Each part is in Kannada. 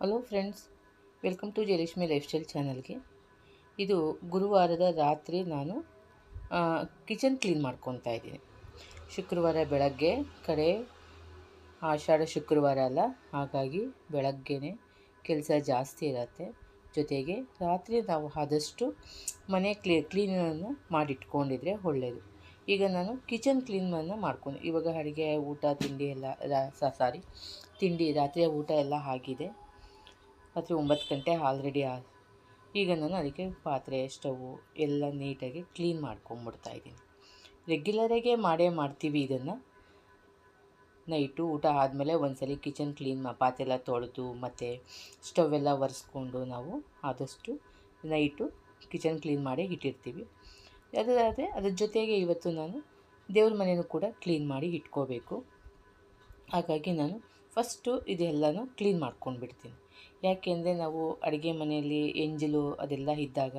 Hello friends, welcome to Jayalakshmi lifestyle ಚಾನಲ್ಗೆ. ಇದು ಗುರುವಾರದ ರಾತ್ರಿ ನಾನು ಕಿಚನ್ ಕ್ಲೀನ್ ಮಾಡ್ಕೊತಾ ಇದ್ದೀನಿ. ಶುಕ್ರವಾರ ಬೆಳಗ್ಗೆ ಕಡೆ ಆಷಾಢ ಶುಕ್ರವಾರ ಅಲ್ಲ, ಹಾಗಾಗಿ ಬೆಳಗ್ಗೆನೇ ಕೆಲಸ ಜಾಸ್ತಿ ಇರುತ್ತೆ. ಜೊತೆಗೆ ರಾತ್ರಿ ನಾವು ಆದಷ್ಟು ಮನೆ ಕ್ಲೀನನ್ನು ಮಾಡಿಟ್ಕೊಂಡಿದ್ರೆ ಒಳ್ಳೆಯದು. ಈಗ ನಾನು ಕಿಚನ್ ಕ್ಲೀನನ್ನು ಮಾಡ್ಕೊಂಡು ಇವಾಗ ಅಡುಗೆ ಊಟ ತಿಂಡಿ ಎಲ್ಲ ತಿಂಡಿ ರಾತ್ರಿಯ ಊಟ ಎಲ್ಲ ಆಗಿದೆ. ರಾತ್ರಿ 9 ಗಂಟೆ ಆಲ್ರೆಡಿ ಈಗ ನಾನು ಅದಕ್ಕೆ ಪಾತ್ರೆ ಸ್ಟವು ಎಲ್ಲ ನೀಟಾಗಿ ಕ್ಲೀನ್ ಮಾಡ್ಕೊಂಬಿಡ್ತಾಯಿದ್ದೀನಿ. ರೆಗ್ಯುಲರಾಗೆ ಮಾಡ್ತೀವಿ ಇದನ್ನು. ನೈಟು ಊಟ ಆದಮೇಲೆ ಒಂದ್ಸಲ ಕಿಚನ್ ಕ್ಲೀನ್ ಪಾತ್ರೆ ಎಲ್ಲ ತೊಳೆದು ಮತ್ತು ಸ್ಟವ್ ಎಲ್ಲ ಒರೆಸ್ಕೊಂಡು ನಾವು ಆದಷ್ಟು ನೈಟು ಕಿಚನ್ ಕ್ಲೀನ್ ಮಾಡಿ ಇಟ್ಟಿರ್ತೀವಿ. ಅದ್ರ ಜೊತೆಗೆ ಇವತ್ತು ನಾನು ದೇವ್ರ ಮನೆಯೂ ಕೂಡ ಕ್ಲೀನ್ ಮಾಡಿ ಇಟ್ಕೋಬೇಕು. ಹಾಗಾಗಿ ನಾನು ಫಸ್ಟು ಇದೆಲ್ಲನೂ ಕ್ಲೀನ್ ಮಾಡ್ಕೊಂಡ್ಬಿಡ್ತೀನಿ. ಯಾಕೆಂದರೆ ನಾವು ಅಡುಗೆ ಮನೆಯಲ್ಲಿ ಎಂಜಲು ಅದೆಲ್ಲ ಇದ್ದಾಗ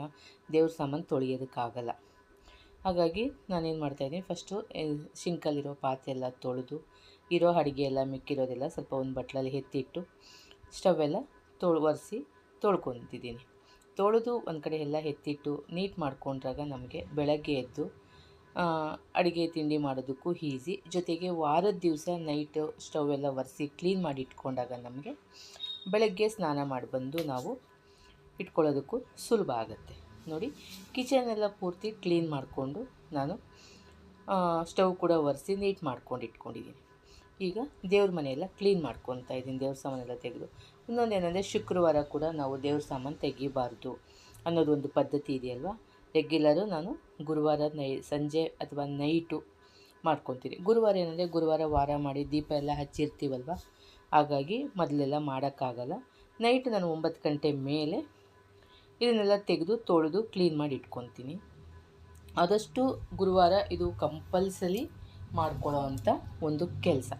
ದೇವ್ರ ಸಾಮಾನು ತೊಳೆಯೋದಕ್ಕಾಗಲ್ಲ. ಹಾಗಾಗಿ ನಾನೇನು ಮಾಡ್ತಾಯಿದ್ದೀನಿ, ಫಸ್ಟು ಸಿಂಕಲ್ಲಿರೋ ಪಾತ್ರೆ ಎಲ್ಲ ತೊಳೆದು ಇರೋ ಅಡುಗೆ ಎಲ್ಲ ಮಿಕ್ಕಿರೋದೆಲ್ಲ ಸ್ವಲ್ಪ ಒಂದು ಬಟ್ಲಲ್ಲಿ ಎತ್ತಿಟ್ಟು ಸ್ಟವ್ ಎಲ್ಲ ಒರೆಸಿ ತೊಳ್ಕೊತಿದ್ದೀನಿ. ತೊಳೆದು ಒಂದು ಕಡೆ ಎಲ್ಲ ಎತ್ತಿಟ್ಟು ನೀಟ್ ಮಾಡ್ಕೊಂಡ್ರಾಗ ನಮಗೆ ಬೆಳಗ್ಗೆ ಎದ್ದು ಅಡುಗೆ ತಿಂಡಿ ಮಾಡೋದಕ್ಕೂ ಈಸಿ. ಜೊತೆಗೆ ವಾರದ ದಿವಸ ನೈಟು ಸ್ಟವ್ ಎಲ್ಲ ಒರೆಸಿ ಕ್ಲೀನ್ ಮಾಡಿ ಇಟ್ಕೊಂಡಾಗ ನಮಗೆ ಬೆಳಗ್ಗೆ ಸ್ನಾನ ಮಾಡಿ ಬಂದು ನಾವು ಇಟ್ಕೊಳ್ಳೋದಕ್ಕೂ ಸುಲಭ ಆಗುತ್ತೆ. ನೋಡಿ, ಕಿಚನೆಲ್ಲ ಪೂರ್ತಿ ಕ್ಲೀನ್ ಮಾಡಿಕೊಂಡು ನಾನು ಸ್ಟವ್ ಕೂಡ ಒರೆಸಿ ನೀಟ್ ಮಾಡ್ಕೊಂಡು ಇಟ್ಕೊಂಡಿದ್ದೀನಿ. ಈಗ ದೇವ್ರ ಮನೆಯೆಲ್ಲ ಕ್ಲೀನ್ ಮಾಡ್ಕೊತಾ ಇದ್ದೀನಿ, ದೇವ್ರ ಸಾಮಾನೆಲ್ಲ ತೆಗೆದು. ಇನ್ನೊಂದೇನೆಂದರೆ, ಶುಕ್ರವಾರ ಕೂಡ ನಾವು ದೇವ್ರ ಸಾಮಾನು ತೆಗಿಬಾರ್ದು ಅನ್ನೋದೊಂದು ಪದ್ಧತಿ ಇದೆಯಲ್ವ. ರೆಗ್ಯುಲರು ನಾನು ಗುರುವಾರ ಸಂಜೆ ಅಥವಾ ನೈಟು ಮಾಡ್ಕೊತೀನಿ. ಗುರುವಾರ ಏನಂದರೆ, ಗುರುವಾರ ವಾರ ಮಾಡಿ ದೀಪ ಎಲ್ಲ ಹಚ್ಚಿರ್ತೀವಲ್ವ, ಹಾಗಾಗಿ ಮೊದಲೆಲ್ಲ ಮಾಡೋಕ್ಕಾಗಲ್ಲ. ನೈಟ್ ನಾನು 9 ಗಂಟೆ ಮೇಲೆ ಇದನ್ನೆಲ್ಲ ತೆಗೆದು ತೊಳೆದು ಕ್ಲೀನ್ ಮಾಡಿ ಇಟ್ಕೊತೀನಿ. ಆದಷ್ಟು ಗುರುವಾರ ಇದು ಕಂಪಲ್ಸರಿ ಮಾಡ್ಕೊಳ್ಳೋ ಅಂಥ ಒಂದು ಕೆಲಸ.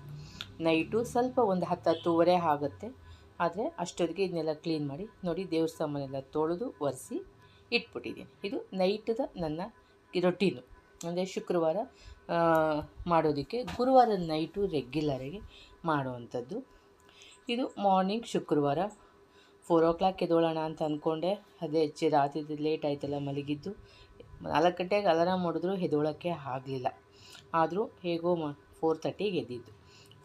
ನೈಟು ಸ್ವಲ್ಪ ಒಂದು 10-10:30 ಆಗುತ್ತೆ. ಆದರೆ ಅಷ್ಟೊತ್ತಿಗೆ ಇದನ್ನೆಲ್ಲ ಕ್ಲೀನ್ ಮಾಡಿ ನೋಡಿ ದೇವ್ರ ಸಾಮಾನೆಲ್ಲ ತೊಳೆದು ಒರೆಸಿ ಇಟ್ಬಿಟ್ಟಿದ್ದೀನಿ. ಇದು ನೈಟದ ನನ್ನ ರೊಟೀನು. ಅಂದರೆ ಶುಕ್ರವಾರ ಮಾಡೋದಕ್ಕೆ ಗುರುವಾರದ ನೈಟು ರೆಗ್ಯುಲರಾಗಿ ಮಾಡುವಂಥದ್ದು. ಇದು ಮಾರ್ನಿಂಗ್ ಶುಕ್ರವಾರ 4 o'clock ಎದ್ದೋಳೋಣ ಅಂತ ಅಂದ್ಕೊಂಡೆ. ಅದೇ ರಾತ್ರಿ ಲೇಟ್ ಆಯ್ತಲ್ಲ ಮಲಗಿದ್ದು. 4 ಗಂಟೆಗೆ ಅಲಾರಾಮ್ ಹೊಡೆದ್ರೂ ಎದ್ದೋಳೋಕ್ಕೆ ಆಗಲಿಲ್ಲ. ಆದರೂ ಹೇಗೋ 4:30ಗೆ ಎದ್ದಿದ್ದು.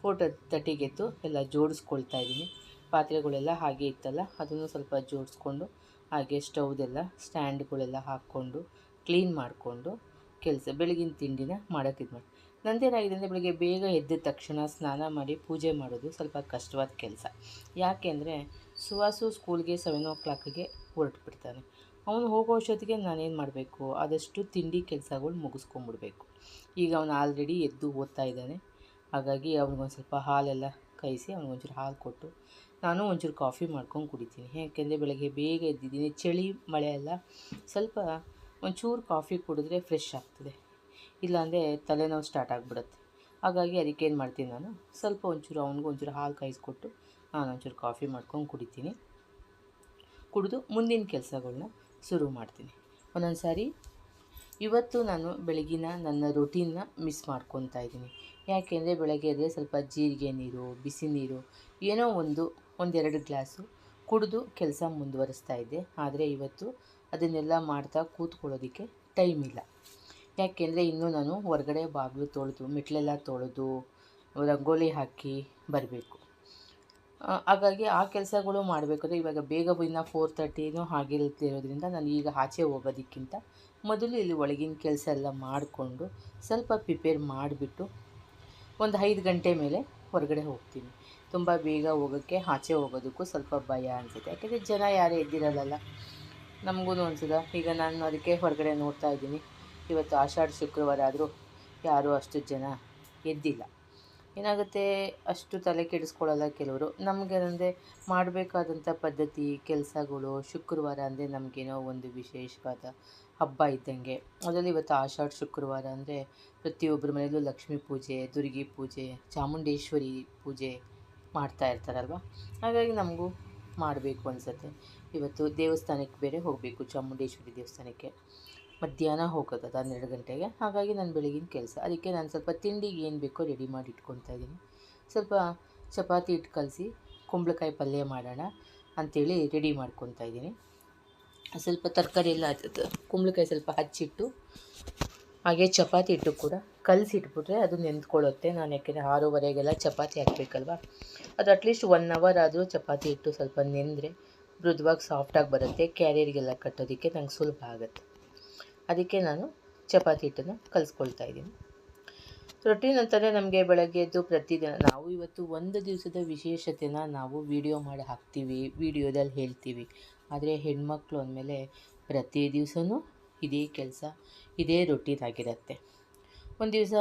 4:30ಗೆ ಎದ್ದು ಎಲ್ಲ ಜೋಡಿಸ್ಕೊಳ್ತಾ ಇದ್ದೀನಿ. ಪಾತ್ರೆಗಳೆಲ್ಲ ಹಾಗೆ ಇತ್ತಲ್ಲ, ಅದನ್ನು ಸ್ವಲ್ಪ ಜೋಡಿಸ್ಕೊಂಡು ಹಾಗೆ ಸ್ಟವ್ದೆಲ್ಲ ಸ್ಟ್ಯಾಂಡ್ಗಳೆಲ್ಲ ಹಾಕ್ಕೊಂಡು ಕ್ಲೀನ್ ಮಾಡಿಕೊಂಡು ಬೆಳಗಿನ ತಿಂಡಿನ ಮಾಡೋಕ್ಕಿದ್ದು ಮಾಡಿ. ನಂದೇನಾಗಿದೆ ಅಂದರೆ, ಬೆಳಗ್ಗೆ ಬೇಗ ಎದ್ದ ತಕ್ಷಣ ಸ್ನಾನ ಮಾಡಿ ಪೂಜೆ ಮಾಡೋದು ಸ್ವಲ್ಪ ಕಷ್ಟವಾದ ಕೆಲಸ. ಯಾಕೆಂದರೆ ಸುವಾಸು ಸ್ಕೂಲ್ಗೆ 7 o'clockಗೆ ಹೊರಟುಬಿಡ್ತಾನೆ. ಅವನು ಹೋಗೋ ಅಷ್ಟೊತ್ತಿಗೆ ನಾನೇನು ಮಾಡಬೇಕು, ಆದಷ್ಟು ತಿಂಡಿ ಕೆಲಸಗಳು ಮುಗಿಸ್ಕೊಂಬಿಡ್ಬೇಕು. ಈಗ ಅವನು ಆಲ್ರೆಡಿ ಎದ್ದು ಓದ್ತಾ ಇದ್ದಾನೆ. ಹಾಗಾಗಿ ಅವ್ನಿಗೊಂದು ಸ್ವಲ್ಪ ಹಾಲೆಲ್ಲ ಕಾಯಿಸಿ ಅವ್ನಿಗೊಂಚೂರು ಹಾಲು ಕೊಟ್ಟು ನಾನು ಒಂಚೂರು ಕಾಫಿ ಮಾಡ್ಕೊಂಡು ಕುಡಿತೀನಿ. ಯಾಕೆಂದರೆ ಬೆಳಗ್ಗೆ ಬೇಗ ಎದ್ದಿದ್ದೀನಿ, ಚಳಿ ಮಳೆ ಎಲ್ಲ, ಸ್ವಲ್ಪ ಒಂಚೂರು ಕಾಫಿ ಕುಡಿದ್ರೆ ಫ್ರೆಶ್ ಆಗ್ತದೆ. ಇಲ್ಲಾಂದರೆ ತಲೆನೋವು ಸ್ಟಾರ್ಟ್ ಆಗಿಬಿಡುತ್ತೆ. ಹಾಗಾಗಿ ಅದಕ್ಕೇನು ಮಾಡ್ತೀನಿ, ನಾನು ಸ್ವಲ್ಪ ಒಂಚೂರು ಅವ್ನಿಗೂ ಒಂಚೂರು ಹಾಲು ಕಾಯಿಸ್ಕೊಟ್ಟು ನಾನು ಒಂಚೂರು ಕಾಫಿ ಮಾಡ್ಕೊಂಡು ಕುಡಿತೀನಿ. ಕುಡಿದು ಮುಂದಿನ ಕೆಲಸಗಳ್ನ ಶುರು ಮಾಡ್ತೀನಿ. ಒಂದೊಂದು ಸಾರಿ ಇವತ್ತು ನಾನು ಬೆಳಗಿನ ನನ್ನ ರೊಟೀನ್ನ ಮಿಸ್ ಮಾಡ್ಕೊತಾ ಇದ್ದೀನಿ. ಯಾಕೆಂದರೆ ಬೆಳಗ್ಗೆ ಎದ್ದರೆ ಸ್ವಲ್ಪ ಜೀರಿಗೆ ನೀರು, ಬಿಸಿ ನೀರು ಏನೋ ಒಂದೆರಡು ಗ್ಲಾಸು ಕುಡಿದು ಕೆಲಸ ಮುಂದುವರಿಸ್ತಾ ಇದ್ದೆ. ಆದರೆ ಇವತ್ತು ಅದನ್ನೆಲ್ಲ ಮಾಡ್ತಾ ಕೂತ್ಕೊಳ್ಳೋದಕ್ಕೆ ಟೈಮ್ ಇಲ್ಲ. ಯಾಕೆಂದರೆ ಇನ್ನೂ ನಾನು ಹೊರಗಡೆ ಬಾಗಿಲು ತೊಳೆದು ಮೆಟ್ಲೆಲ್ಲ ತೊಳೆದು ರಂಗೋಲಿ ಹಾಕಿ ಬರಬೇಕು. ಹಾಗಾಗಿ ಆ ಕೆಲಸಗಳು ಮಾಡಬೇಕಾದ್ರೆ ಇವಾಗ ಬೇಗ ಇನ್ನು 4:30 ಆಗಿರುತ್ತಿರೋದ್ರಿಂದ ನಾನು ಈಗ ಆಚೆ ಹೋಗೋದಕ್ಕಿಂತ ಮೊದಲು ಇಲ್ಲಿ ಒಳಗಿನ ಕೆಲಸ ಎಲ್ಲ ಮಾಡಿಕೊಂಡು ಸ್ವಲ್ಪ ಪ್ರಿಪೇರ್ ಮಾಡಿಬಿಟ್ಟು ಒಂದು 5 ಗಂಟೆ ಮೇಲೆ ಹೊರಗಡೆ ಹೋಗ್ತೀನಿ. ತುಂಬ ಬೇಗ ಹೋಗೋಕ್ಕೆ, ಆಚೆ ಹೋಗೋದಕ್ಕೂ ಸ್ವಲ್ಪ ಭಯ ಅನಿಸುತ್ತೆ. ಯಾಕೆಂದರೆ ಜನ ಯಾರೂ ಎದ್ದಿರಲ್ಲ, ನಮಗೂ ಅನಿಸಲ್ಲ. ಈಗ ನಾನು ಅದಕ್ಕೆ ಹೊರಗಡೆ ನೋಡ್ತಾ ಇದ್ದೀನಿ. ಇವತ್ತು ಆಷಾಢ ಶುಕ್ರವಾರ ಆದರೂ ಯಾರೂ ಅಷ್ಟು ಜನ ಎದ್ದಿಲ್ಲ. ಏನಾಗುತ್ತೆ, ಅಷ್ಟು ತಲೆ ಕೆಡಿಸ್ಕೊಳ್ಳಲ್ಲ ಕೆಲವರು. ನಮಗೇನಂದರೆ ಮಾಡಬೇಕಾದಂಥ ಪದ್ಧತಿ ಕೆಲಸಗಳು ಶುಕ್ರವಾರ ಅಂದರೆ ನಮಗೇನೋ ಒಂದು ವಿಶೇಷವಾದ ಹಬ್ಬ ಇದ್ದಂಗೆ. ಅದರಲ್ಲಿ ಇವತ್ತು ಆಷಾಢ ಶುಕ್ರವಾರ ಅಂದರೆ ಪ್ರತಿಯೊಬ್ಬರ ಮನೆಯಲ್ಲೂ ಲಕ್ಷ್ಮೀ ಪೂಜೆ, ದುರ್ಗಿ ಪೂಜೆ, ಚಾಮುಂಡೇಶ್ವರಿ ಪೂಜೆ ಮಾಡ್ತಾ ಇರ್ತಾರಲ್ವ. ಹಾಗಾಗಿ ನಮಗೂ ಮಾಡಬೇಕು ಅನಿಸುತ್ತೆ. ಇವತ್ತು ದೇವಸ್ಥಾನಕ್ಕೆ ಬೇರೆ ಹೋಗಬೇಕು, ಚಾಮುಂಡೇಶ್ವರಿ ದೇವಸ್ಥಾನಕ್ಕೆ. ಮಧ್ಯಾಹ್ನ ಹೋಗೋದು, ಅದು 12 ಗಂಟೆಗೆ. ಹಾಗಾಗಿ ನಾನು ಬೆಳಗಿನ ಕೆಲಸ, ಅದಕ್ಕೆ ನಾನು ಸ್ವಲ್ಪ ತಿಂಡಿಗೆ ಏನು ಬೇಕೋ ರೆಡಿ ಮಾಡಿ ಇಟ್ಕೊತಾ ಇದ್ದೀನಿ. ಸ್ವಲ್ಪ ಚಪಾತಿ ಹಿಟ್ಟು ಕಲಸಿ ಕುಂಬಳಕಾಯಿ ಪಲ್ಯ ಮಾಡೋಣ. ಅಂಥೇಳಿ ರೆಡಿ ಮಾಡ್ಕೊತಾ ಇದ್ದೀನಿ. ಸ್ವಲ್ಪ ತರಕಾರಿ ಎಲ್ಲ ಕುಂಬಳಕಾಯಿ ಸ್ವಲ್ಪ ಹಚ್ಚಿಟ್ಟು, ಹಾಗೆ ಚಪಾತಿ ಹಿಟ್ಟು ಕೂಡ ಕಲಸಿಟ್ಬಿಟ್ರೆ ಅದು ನೆಂದ್ಕೊಳ್ಳುತ್ತೆ. ನಾನು ಯಾಕೆಂದರೆ 6:30ಗೆಲ್ಲ ಚಪಾತಿ ಹಾಕಬೇಕಲ್ವ, ಅದು ಅಟ್ಲೀಸ್ಟ್ 1 ಅವರ್ ಆದರೂ ಚಪಾತಿ ಹಿಟ್ಟು ಸ್ವಲ್ಪ ನೆಂದರೆ ಮೃದುವಾಗಿ ಸಾಫ್ಟಾಗಿ ಬರುತ್ತೆ. ಕ್ಯಾರಿಯರ್ಗೆಲ್ಲ ಕಟ್ಟೋದಕ್ಕೆ ನಂಗೆ ಸುಲಭ ಆಗುತ್ತೆ. ಅದಕ್ಕೆ ನಾನು ಚಪಾತಿ ಹಿಟ್ಟನ್ನು ಕಲಿಸ್ಕೊಳ್ತಾ ಇದ್ದೀನಿ. ರೊಟೀನ್ ಅಂತಲೇ ನಮಗೆ ಬೆಳಗ್ಗೆ ಎದ್ದು ಪ್ರತಿದಿನ ನಾವು ಇವತ್ತು ಒಂದು ದಿವಸದ ವಿಶೇಷತೆನ ನಾವು ವಿಡಿಯೋ ಮಾಡಿ ಹಾಕ್ತೀವಿ, ವಿಡಿಯೋದಲ್ಲಿ ಹೇಳ್ತೀವಿ. ಆದರೆ ಹೆಣ್ಮಕ್ಳು ಅಂದಮೇಲೆ ಪ್ರತಿ ದಿವಸವೂ ಇದೇ ಕೆಲಸ, ಇದೇ ರೊಟೀನ್ ಆಗಿರುತ್ತೆ. ಒಂದು ದಿವಸ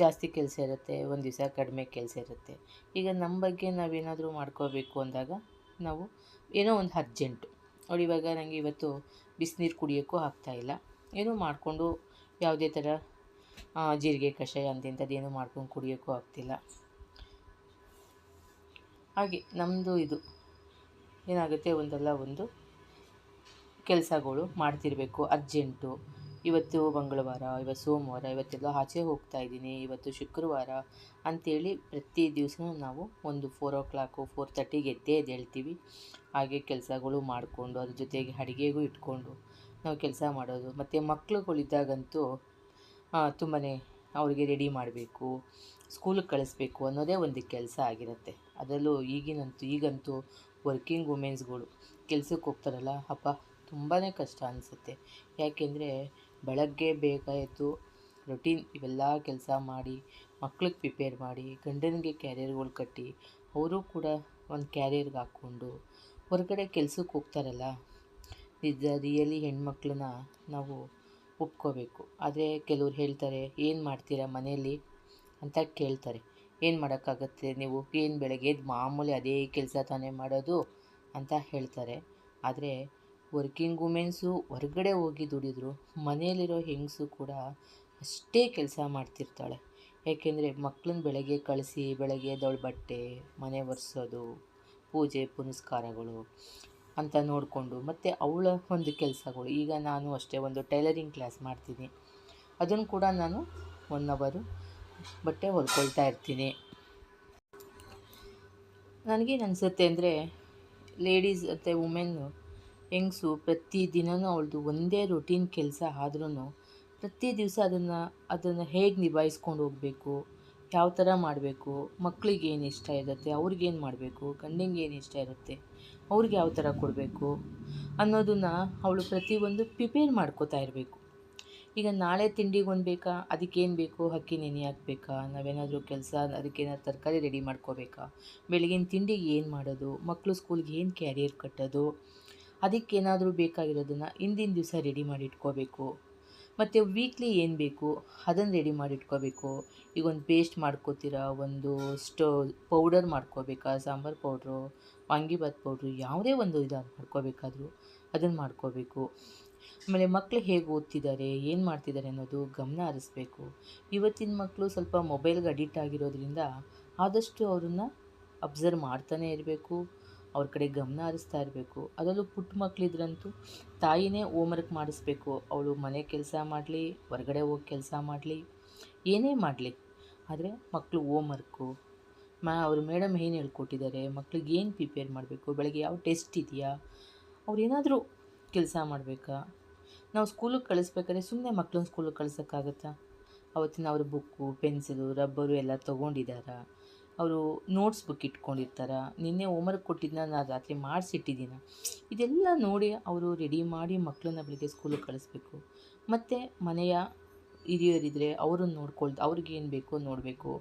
ಜಾಸ್ತಿ ಕೆಲಸ ಇರುತ್ತೆ, ಒಂದು ದಿವಸ ಕಡಿಮೆ ಕೆಲಸ ಇರುತ್ತೆ. ಈಗ ನಮ್ಮ ಬಗ್ಗೆ ನಾವೇನಾದರೂ ಮಾಡ್ಕೋಬೇಕು ಅಂದಾಗ ನಾವು ಏನೋ ಒಂದು ಅರ್ಜೆಂಟು. ನೋಡಿ, ಇವಾಗ ನನಗೆ ಇವತ್ತು ಬಿಸಿನೀರು ಕುಡಿಯೋಕ್ಕೂ ಆಗ್ತಾಯಿಲ್ಲ. ಏನೋ ಮಾಡಿಕೊಂಡು ಯಾವುದೇ ಥರ ಜೀರಿಗೆ ಕಷಾಯ ಅಂಥದ್ದೇನೂ ಮಾಡ್ಕೊಂಡು ಕುಡಿಯೋಕ್ಕೂ ಆಗ್ತಿಲ್ಲ. ಹಾಗೆ ನಮ್ಮದು ಇದು ಏನಾಗುತ್ತೆ, ಒಂದಲ್ಲ ಒಂದು ಕೆಲಸಗಳು ಮಾಡ್ತಿರಬೇಕು, ಅರ್ಜೆಂಟು. ಇವತ್ತು ಮಂಗಳವಾರ, ಇವತ್ತು ಸೋಮವಾರ, ಇವತ್ತೆಲ್ಲ ಆಚೆ ಹೋಗ್ತಾ ಇದ್ದೀನಿ, ಇವತ್ತು ಶುಕ್ರವಾರ ಅಂಥೇಳಿ ಪ್ರತಿ ದಿವಸವೂ ನಾವು ಒಂದು 4 o'clock 4:30ಗೆ ಎದ್ದೇಳ್ತೀವಿ. ಹಾಗೆ ಕೆಲಸಗಳು ಮಾಡಿಕೊಂಡು ಅದ್ರ ಜೊತೆಗೆ ಅಡುಗೆಗೂ ಇಟ್ಕೊಂಡು ನಾವು ಕೆಲಸ ಮಾಡೋದು. ಮತ್ತು ಮಕ್ಕಳುಗಳಿದ್ದಾಗಂತೂ ತುಂಬಾ ಅವ್ರಿಗೆ ರೆಡಿ ಮಾಡಬೇಕು, ಸ್ಕೂಲಿಗೆ ಕಳಿಸ್ಬೇಕು ಅನ್ನೋದೇ ಒಂದು ಕೆಲಸ ಆಗಿರುತ್ತೆ. ಅದರಲ್ಲೂ ಈಗಂತೂ ವರ್ಕಿಂಗ್ ವುಮೆನ್ಸ್ಗಳು ಕೆಲ್ಸಕ್ಕೆ ಹೋಗ್ತಾರಲ್ಲ, ಅಪ್ಪ ತುಂಬಾ ಕಷ್ಟ ಅನಿಸುತ್ತೆ. ಯಾಕೆಂದರೆ ಬೆಳಗ್ಗೆ ಬೇಗ ಎದ್ದು ರೊಟೀನ್ ಇವೆಲ್ಲ ಕೆಲಸ ಮಾಡಿ, ಮಕ್ಳಿಗೆ ಪ್ರಿಪೇರ್ ಮಾಡಿ, ಗಂಡನಿಗೆ ಕ್ಯಾರಿಯರ್ಗಳು ಕಟ್ಟಿ, ಅವರು ಕೂಡ ಒಂದು ಕ್ಯಾರಿಯರ್ಗೆ ಹಾಕ್ಕೊಂಡು ಹೊರಗಡೆ ಕೆಲ್ಸಕ್ಕೆ ಹೋಗ್ತಾರಲ್ಲ, ರಿಯಲಿ ಹೆಣ್ಮಕ್ಳನ್ನ ನಾವು ಒಪ್ಕೋಬೇಕು. ಆದರೆ ಕೆಲವ್ರು ಹೇಳ್ತಾರೆ, ಏನು ಮಾಡ್ತೀರಾ ಮನೆಯಲ್ಲಿ ಅಂತ ಕೇಳ್ತಾರೆ. ಏನು ಮಾಡೋಕ್ಕಾಗತ್ತೆ, ನೀವು ಏನು ಬೆಳಗ್ಗೆ ಎದ್ದು ಮಾಮೂಲಿ ಅದೇ ಕೆಲಸ ತಾನೇ ಮಾಡೋದು ಅಂತ ಹೇಳ್ತಾರೆ. ಆದರೆ ವರ್ಕಿಂಗ್ ವುಮೆನ್ಸು ಹೊರಗಡೆ ಹೋಗಿ ದುಡಿದ್ರು ಮನೆಯಲ್ಲಿರೋ ಹೆಂಗಸು ಕೂಡ ಅಷ್ಟೇ ಕೆಲಸ ಮಾಡ್ತಿರ್ತಾಳೆ. ಏಕೆಂದರೆ ಮಕ್ಕಳನ್ನ ಬೆಳಗ್ಗೆ ಕಳಿಸಿ ಬೆಳಗ್ಗೆ ಎದ್ದವಳ ಬಟ್ಟೆ, ಮನೆ ಒರೆಸೋದು, ಪೂಜೆ ಪುನಸ್ಕಾರಗಳು ಅಂತ ನೋಡಿಕೊಂಡು, ಮತ್ತು ಅವಳ ಒಂದು ಕೆಲಸಗಳು. ಈಗ ನಾನು ಅಷ್ಟೇ ಒಂದು ಟೈಲರಿಂಗ್ ಕ್ಲಾಸ್ ಮಾಡ್ತೀನಿ, ಅದನ್ನು ಕೂಡ ನಾನು 1 hour ಬಟ್ಟೆ ಹೊಲ್ಕೊಳ್ತಾ ಇರ್ತೀನಿ. ನನಗೇನು ಅನಿಸುತ್ತೆ ಅಂದರೆ, ಲೇಡೀಸ್ ಮತ್ತು ವುಮೆನ್ನು ಹೆಂಗಸು ಪ್ರತಿದಿನವೂ ಅವಳದು ಒಂದೇ ರೊಟೀನ್ ಕೆಲಸ ಆದ್ರೂ ಪ್ರತಿ ದಿವಸ ಅದನ್ನು ಹೇಗೆ ನಿಭಾಯಿಸ್ಕೊಂಡು ಹೋಗಬೇಕು, ಯಾವ ಥರ ಮಾಡಬೇಕು, ಮಕ್ಳಿಗೆ ಏನು ಇಷ್ಟ ಇರುತ್ತೆ, ಅವ್ರಿಗೇನು ಮಾಡಬೇಕು, ಗಂಡಂಗೆ ಏನು ಇಷ್ಟ ಇರುತ್ತೆ, ಅವ್ರಿಗೆ ಯಾವ ಥರ ಕೊಡಬೇಕು ಅನ್ನೋದನ್ನು ಅವಳು ಪ್ರತಿಯೊಂದು ಪ್ರಿಪೇರ್ ಮಾಡ್ಕೋತಾ ಇರಬೇಕು. ಈಗ ನಾಳೆ ತಿಂಡಿಗೆ ಒಂದು ಬೇಕಾ, ಅದಕ್ಕೇನು ಬೇಕು, ಅಕ್ಕಿ ನೆನೆ ಹಾಕಬೇಕಾ, ನಾವೇನಾದರೂ ಕೆಲಸ ಅದಕ್ಕೇನಾದ್ರು ತರಕಾರಿ ರೆಡಿ ಮಾಡ್ಕೋಬೇಕಾ, ಬೆಳಗಿನ ತಿಂಡಿಗೆ ಏನು ಮಾಡೋದು, ಮಕ್ಕಳು ಸ್ಕೂಲ್ಗೆ ಏನು ಕ್ಯಾರಿಯರ್ ಕಟ್ಟೋದು, ಅದಕ್ಕೇನಾದರೂ ಬೇಕಾಗಿರೋದನ್ನು ಹಿಂದಿನ ದಿವಸ ರೆಡಿ ಮಾಡಿ ಇಟ್ಕೋಬೇಕು. ಮತ್ತು ವೀಕ್ಲಿ ಏನು ಬೇಕು ಅದನ್ನು ರೆಡಿ ಮಾಡಿ ಇಟ್ಕೋಬೇಕು. ಈಗ ಒಂದು ಪೇಸ್ಟ್ ಮಾಡ್ಕೋತೀರಾ, ಒಂದು ಪೌಡರ್ ಮಾಡ್ಕೋಬೇಕಾ, ಸಾಂಬಾರು ಪೌಡ್ರು, ವಾಂಗಿಬಾತ್ ಪೌಡ್ರು, ಯಾವುದೇ ಒಂದು ಮಾಡ್ಕೋಬೇಕಾದ್ರೂ ಅದನ್ನು ಮಾಡ್ಕೋಬೇಕು. ಆಮೇಲೆ ಮಕ್ಕಳು ಹೇಗೆ ಓದ್ತಿದ್ದಾರೆ, ಏನು ಮಾಡ್ತಿದ್ದಾರೆ ಅನ್ನೋದು ಗಮನ ಹರಿಸ್ಬೇಕು. ಇವತ್ತಿನ ಮಕ್ಕಳು ಸ್ವಲ್ಪ ಮೊಬೈಲ್ಗೆ ಅಡಿಕ್ಟ್ ಆಗಿರೋದ್ರಿಂದ ಆದಷ್ಟು ಅವ್ರನ್ನ ಅಬ್ಸರ್ವ್ ಮಾಡ್ತಾನೆ ಇರಬೇಕು, ಅವ್ರ ಕಡೆ ಗಮನ ಹರಿಸ್ತಾ ಇರಬೇಕು. ಅದರಲ್ಲೂ ಪುಟ್ಟ ಮಕ್ಕಳಿದ್ರಂತೂ ತಾಯಿನೇ ಹೋಮ್ವರ್ಕ್ ಮಾಡಿಸ್ಬೇಕು. ಅವಳು ಮನೆ ಕೆಲಸ ಮಾಡಲಿ, ಹೊರಗಡೆ ಹೋಗಿ ಕೆಲಸ ಮಾಡಲಿ, ಏನೇ ಮಾಡಲಿ, ಆದರೆ ಮಕ್ಕಳು ಹೋಮ್ವರ್ಕು, ಅವ್ರ ಮೇಡಮ್ ಏನು ಹೇಳ್ಕೊಟ್ಟಿದ್ದಾರೆ, ಮಕ್ಳಿಗೆ ಏನು ಪ್ರಿಪೇರ್ ಮಾಡಬೇಕು, ಬೆಳಗ್ಗೆ ಯಾವ ಟೆಸ್ಟ್ ಇದೆಯಾ, ಅವ್ರು ಏನಾದರೂ ಕೆಲಸ ಮಾಡಬೇಕಾ. ನಾವು ಸ್ಕೂಲಿಗೆ ಕಳಿಸ್ಬೇಕಾದ್ರೆ ಸುಮ್ಮನೆ ಮಕ್ಳನ್ನ ಸ್ಕೂಲಿಗೆ ಕಳ್ಸೋಕ್ಕಾಗತ್ತಾ? ಅವತ್ತಿನ ಅವ್ರ ಬುಕ್ಕು, ಪೆನ್ಸಿಲು, ರಬ್ಬರು ಎಲ್ಲ ತೊಗೊಂಡಿದ್ದಾರಾ, ಅವರು ನೋಟ್ಸ್ ಬುಕ್ ಇಟ್ಕೊಂಡಿರ್ತಾರ, ನಿನ್ನೆ ಹೋಮ್ವರ್ಕ್ ಕೊಟ್ಟಿದ್ದನ್ನ ನಾನು ರಾತ್ರಿ ಮಾಡಿಸಿಟ್ಟಿದ್ದೀನ, ಇದೆಲ್ಲ ನೋಡಿ ಅವರು ರೆಡಿ ಮಾಡಿ ಮಕ್ಕಳನ್ನ ಬೆಳಗ್ಗೆ ಸ್ಕೂಲಿಗೆ ಕಳಿಸ್ಬೇಕು. ಮತ್ತು ಮನೆಯ ಹಿರಿಯರಿದ್ದರೆ ಅವ್ರನ್ನ ಅವ್ರಿಗೇನು ಬೇಕೋ ನೋಡಬೇಕು.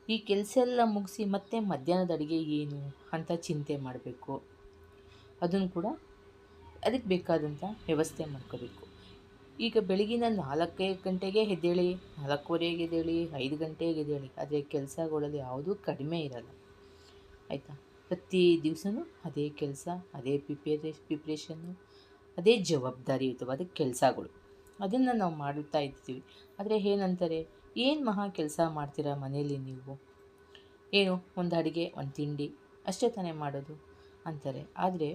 ಈ ಕೆಲಸ ಎಲ್ಲ ಮುಗಿಸಿ ಮತ್ತೆ ಮಧ್ಯಾಹ್ನದ ಅಡುಗೆ ಏನು ಅಂತ ಚಿಂತೆ ಮಾಡಬೇಕು. ಅದನ್ನು ಕೂಡ ಅದಕ್ಕೆ ಬೇಕಾದಂಥ ವ್ಯವಸ್ಥೆ ಮಾಡ್ಕೋಬೇಕು. ಈಗ ಬೆಳಗಿನ 4 ಗಂಟೆಗೆ ಎದ್ದೇಳಿ, 4:15ಗೆ ಎದ್ದೇಳಿ, 5 ಗಂಟೆಗೆ ಎದ್ದೇಳಿ, ಆದರೆ ಕೆಲಸಗಳಲ್ಲಿ ಯಾವುದೂ ಕಡಿಮೆ ಇರಲ್ಲ, ಆಯಿತಾ? ಪ್ರತಿ ದಿವಸವೂ ಅದೇ ಕೆಲಸ, ಅದೇ ಪ್ರಿಪ್ರೇಷನ್ನು, ಅದೇ ಜವಾಬ್ದಾರಿಯುತವಾದ ಕೆಲಸಗಳು, ಅದನ್ನು ನಾವು ಮಾಡುತ್ತಾ ಇರ್ತೀವಿ. ಆದರೆ ಏನಂತಾರೆ, ಏನು ಮಹಾ ಕೆಲಸ ಮಾಡ್ತೀರಾ ಮನೆಯಲ್ಲಿ ನೀವು, ಏನು ಒಂದು ಅಡುಗೆ, ಒಂದು ತಿಂಡಿ ಅಷ್ಟೇ ತಾನೇ ಮಾಡೋದು ಅಂತಾರೆ. ಆದರೆ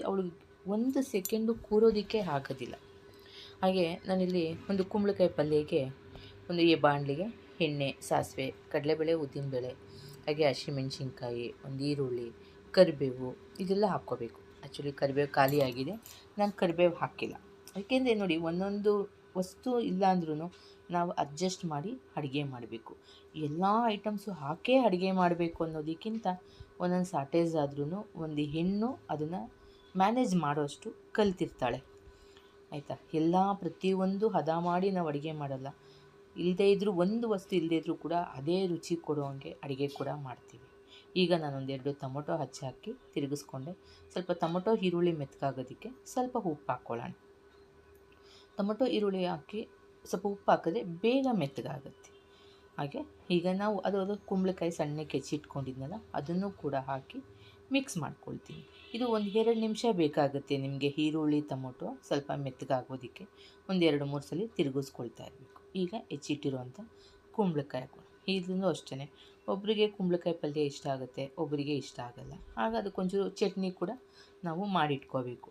ಅವಳಿಗೆ 1 ಸೆಕೆಂಡು ಕೂರೋದಕ್ಕೆ ಆಗೋದಿಲ್ಲ. ಹಾಗೆ ನಾನಿಲ್ಲಿ ಒಂದು ಕುಂಬಳಕಾಯಿ ಪಲ್ಯಕ್ಕೆ ಒಂದು ಬಾಣಲಿಗೆ ಎಣ್ಣೆ, ಸಾಸಿವೆ, ಕಡಲೆಬೇಳೆ, ಉದ್ದಿನಬೇಳೆ, ಹಾಗೆ ಹಸಿಮೆಣ್ಸಿನ್ಕಾಯಿ, ಒಂದು ಈರುಳ್ಳಿ, ಕರಿಬೇವು ಇದೆಲ್ಲ ಹಾಕ್ಕೋಬೇಕು. ಆ್ಯಕ್ಚುಲಿ ಕರಿಬೇವು ಖಾಲಿ ಆಗಿದೆ, ನಾನು ಕರಿಬೇವು ಹಾಕಿಲ್ಲ. ಯಾಕೆಂದರೆ ನೋಡಿ, ಒಂದೊಂದು ವಸ್ತು ಇಲ್ಲ ಅಂದ್ರೂ ನಾವು ಅಡ್ಜಸ್ಟ್ ಮಾಡಿ ಅಡುಗೆ ಮಾಡಬೇಕು. ಎಲ್ಲ ಐಟಮ್ಸು ಹಾಕೇ ಅಡುಗೆ ಮಾಡಬೇಕು ಅನ್ನೋದಕ್ಕಿಂತ ಒಂದೊಂದು ಶಾರ್ಟೇಜ್ ಆದ್ರೂ ಒಂದು ಹೆಣ್ಣು ಅದನ್ನು ಮ್ಯಾನೇಜ್ ಮಾಡೋಷ್ಟು ಕಲ್ತಿರ್ತಾಳೆ. ಆಯಿತಾ? ಎಲ್ಲ ಪ್ರತಿಯೊಂದು ಹದ ಮಾಡಿ ನಾವು ಅಡುಗೆ ಮಾಡಲ್ಲ. ಇಲ್ಲದೇ ಇದ್ದರೂ ಒಂದು ವಸ್ತು ಇಲ್ಲದೇ ಇದ್ದರೂ ಕೂಡ ಅದೇ ರುಚಿ ಕೊಡುವಂಗೆ ಅಡುಗೆ ಕೂಡ ಮಾಡ್ತೀವಿ. ಈಗ ನಾನೊಂದೆರಡು ಟೊಮೊಟೊ ಹಾಕಿ ತಿರುಗಿಸ್ಕೊಂಡೆ. ಸ್ವಲ್ಪ ಟೊಮೊಟೊ ಈರುಳ್ಳಿ ಮೆತ್ತಗಾಗೋದಕ್ಕೆ ಸ್ವಲ್ಪ ಉಪ್ಪು ಹಾಕ್ಕೊಳ್ಳೋಣ. ಟೊಮೊಟೊ ಈರುಳ್ಳಿ ಹಾಕಿ ಸ್ವಲ್ಪ ಉಪ್ಪು ಹಾಕಿದ್ರೆ ಬೇಗ ಮೆತ್ತಗಾಗುತ್ತೆ. ಹಾಗೆ ಈಗ ನಾವು ಅದು ಕುಂಬಳಕಾಯಿ ಸಣ್ಣಕ್ಕೆ ಹೆಚ್ಚಿಟ್ಕೊಂಡಿದ್ನಲ್ಲ ಅದನ್ನು ಕೂಡ ಹಾಕಿ ಮಿಕ್ಸ್ ಮಾಡ್ಕೊಳ್ತೀನಿ. ಇದು 1-2 ನಿಮಿಷ ಬೇಕಾಗುತ್ತೆ ನಿಮಗೆ ಈರುಳ್ಳಿ ಟೊಮೊಟೊ ಸ್ವಲ್ಪ ಮೆತ್ತಗಾಗೋದಕ್ಕೆ. 1-2-3 ಸಲ ತಿರುಗಿಸ್ಕೊಳ್ತಾ ಇರಬೇಕು. ಈಗ ಹೆಚ್ಚಿಟ್ಟಿರುವಂಥ ಕುಂಬಳಕಾಯಿ ಹಾಕೋಣ. ಇದನ್ನು ಅಷ್ಟೇ, ಒಬ್ಬರಿಗೆ ಕುಂಬಳಕಾಯಿ ಪಲ್ಯ ಇಷ್ಟ ಆಗುತ್ತೆ, ಒಬ್ಬರಿಗೆ ಇಷ್ಟ ಆಗೋಲ್ಲ. ಆಗ ಅದಕ್ಕೊಂಚೂರು ಚಟ್ನಿ ಕೂಡ ನಾವು ಮಾಡಿಟ್ಕೋಬೇಕು.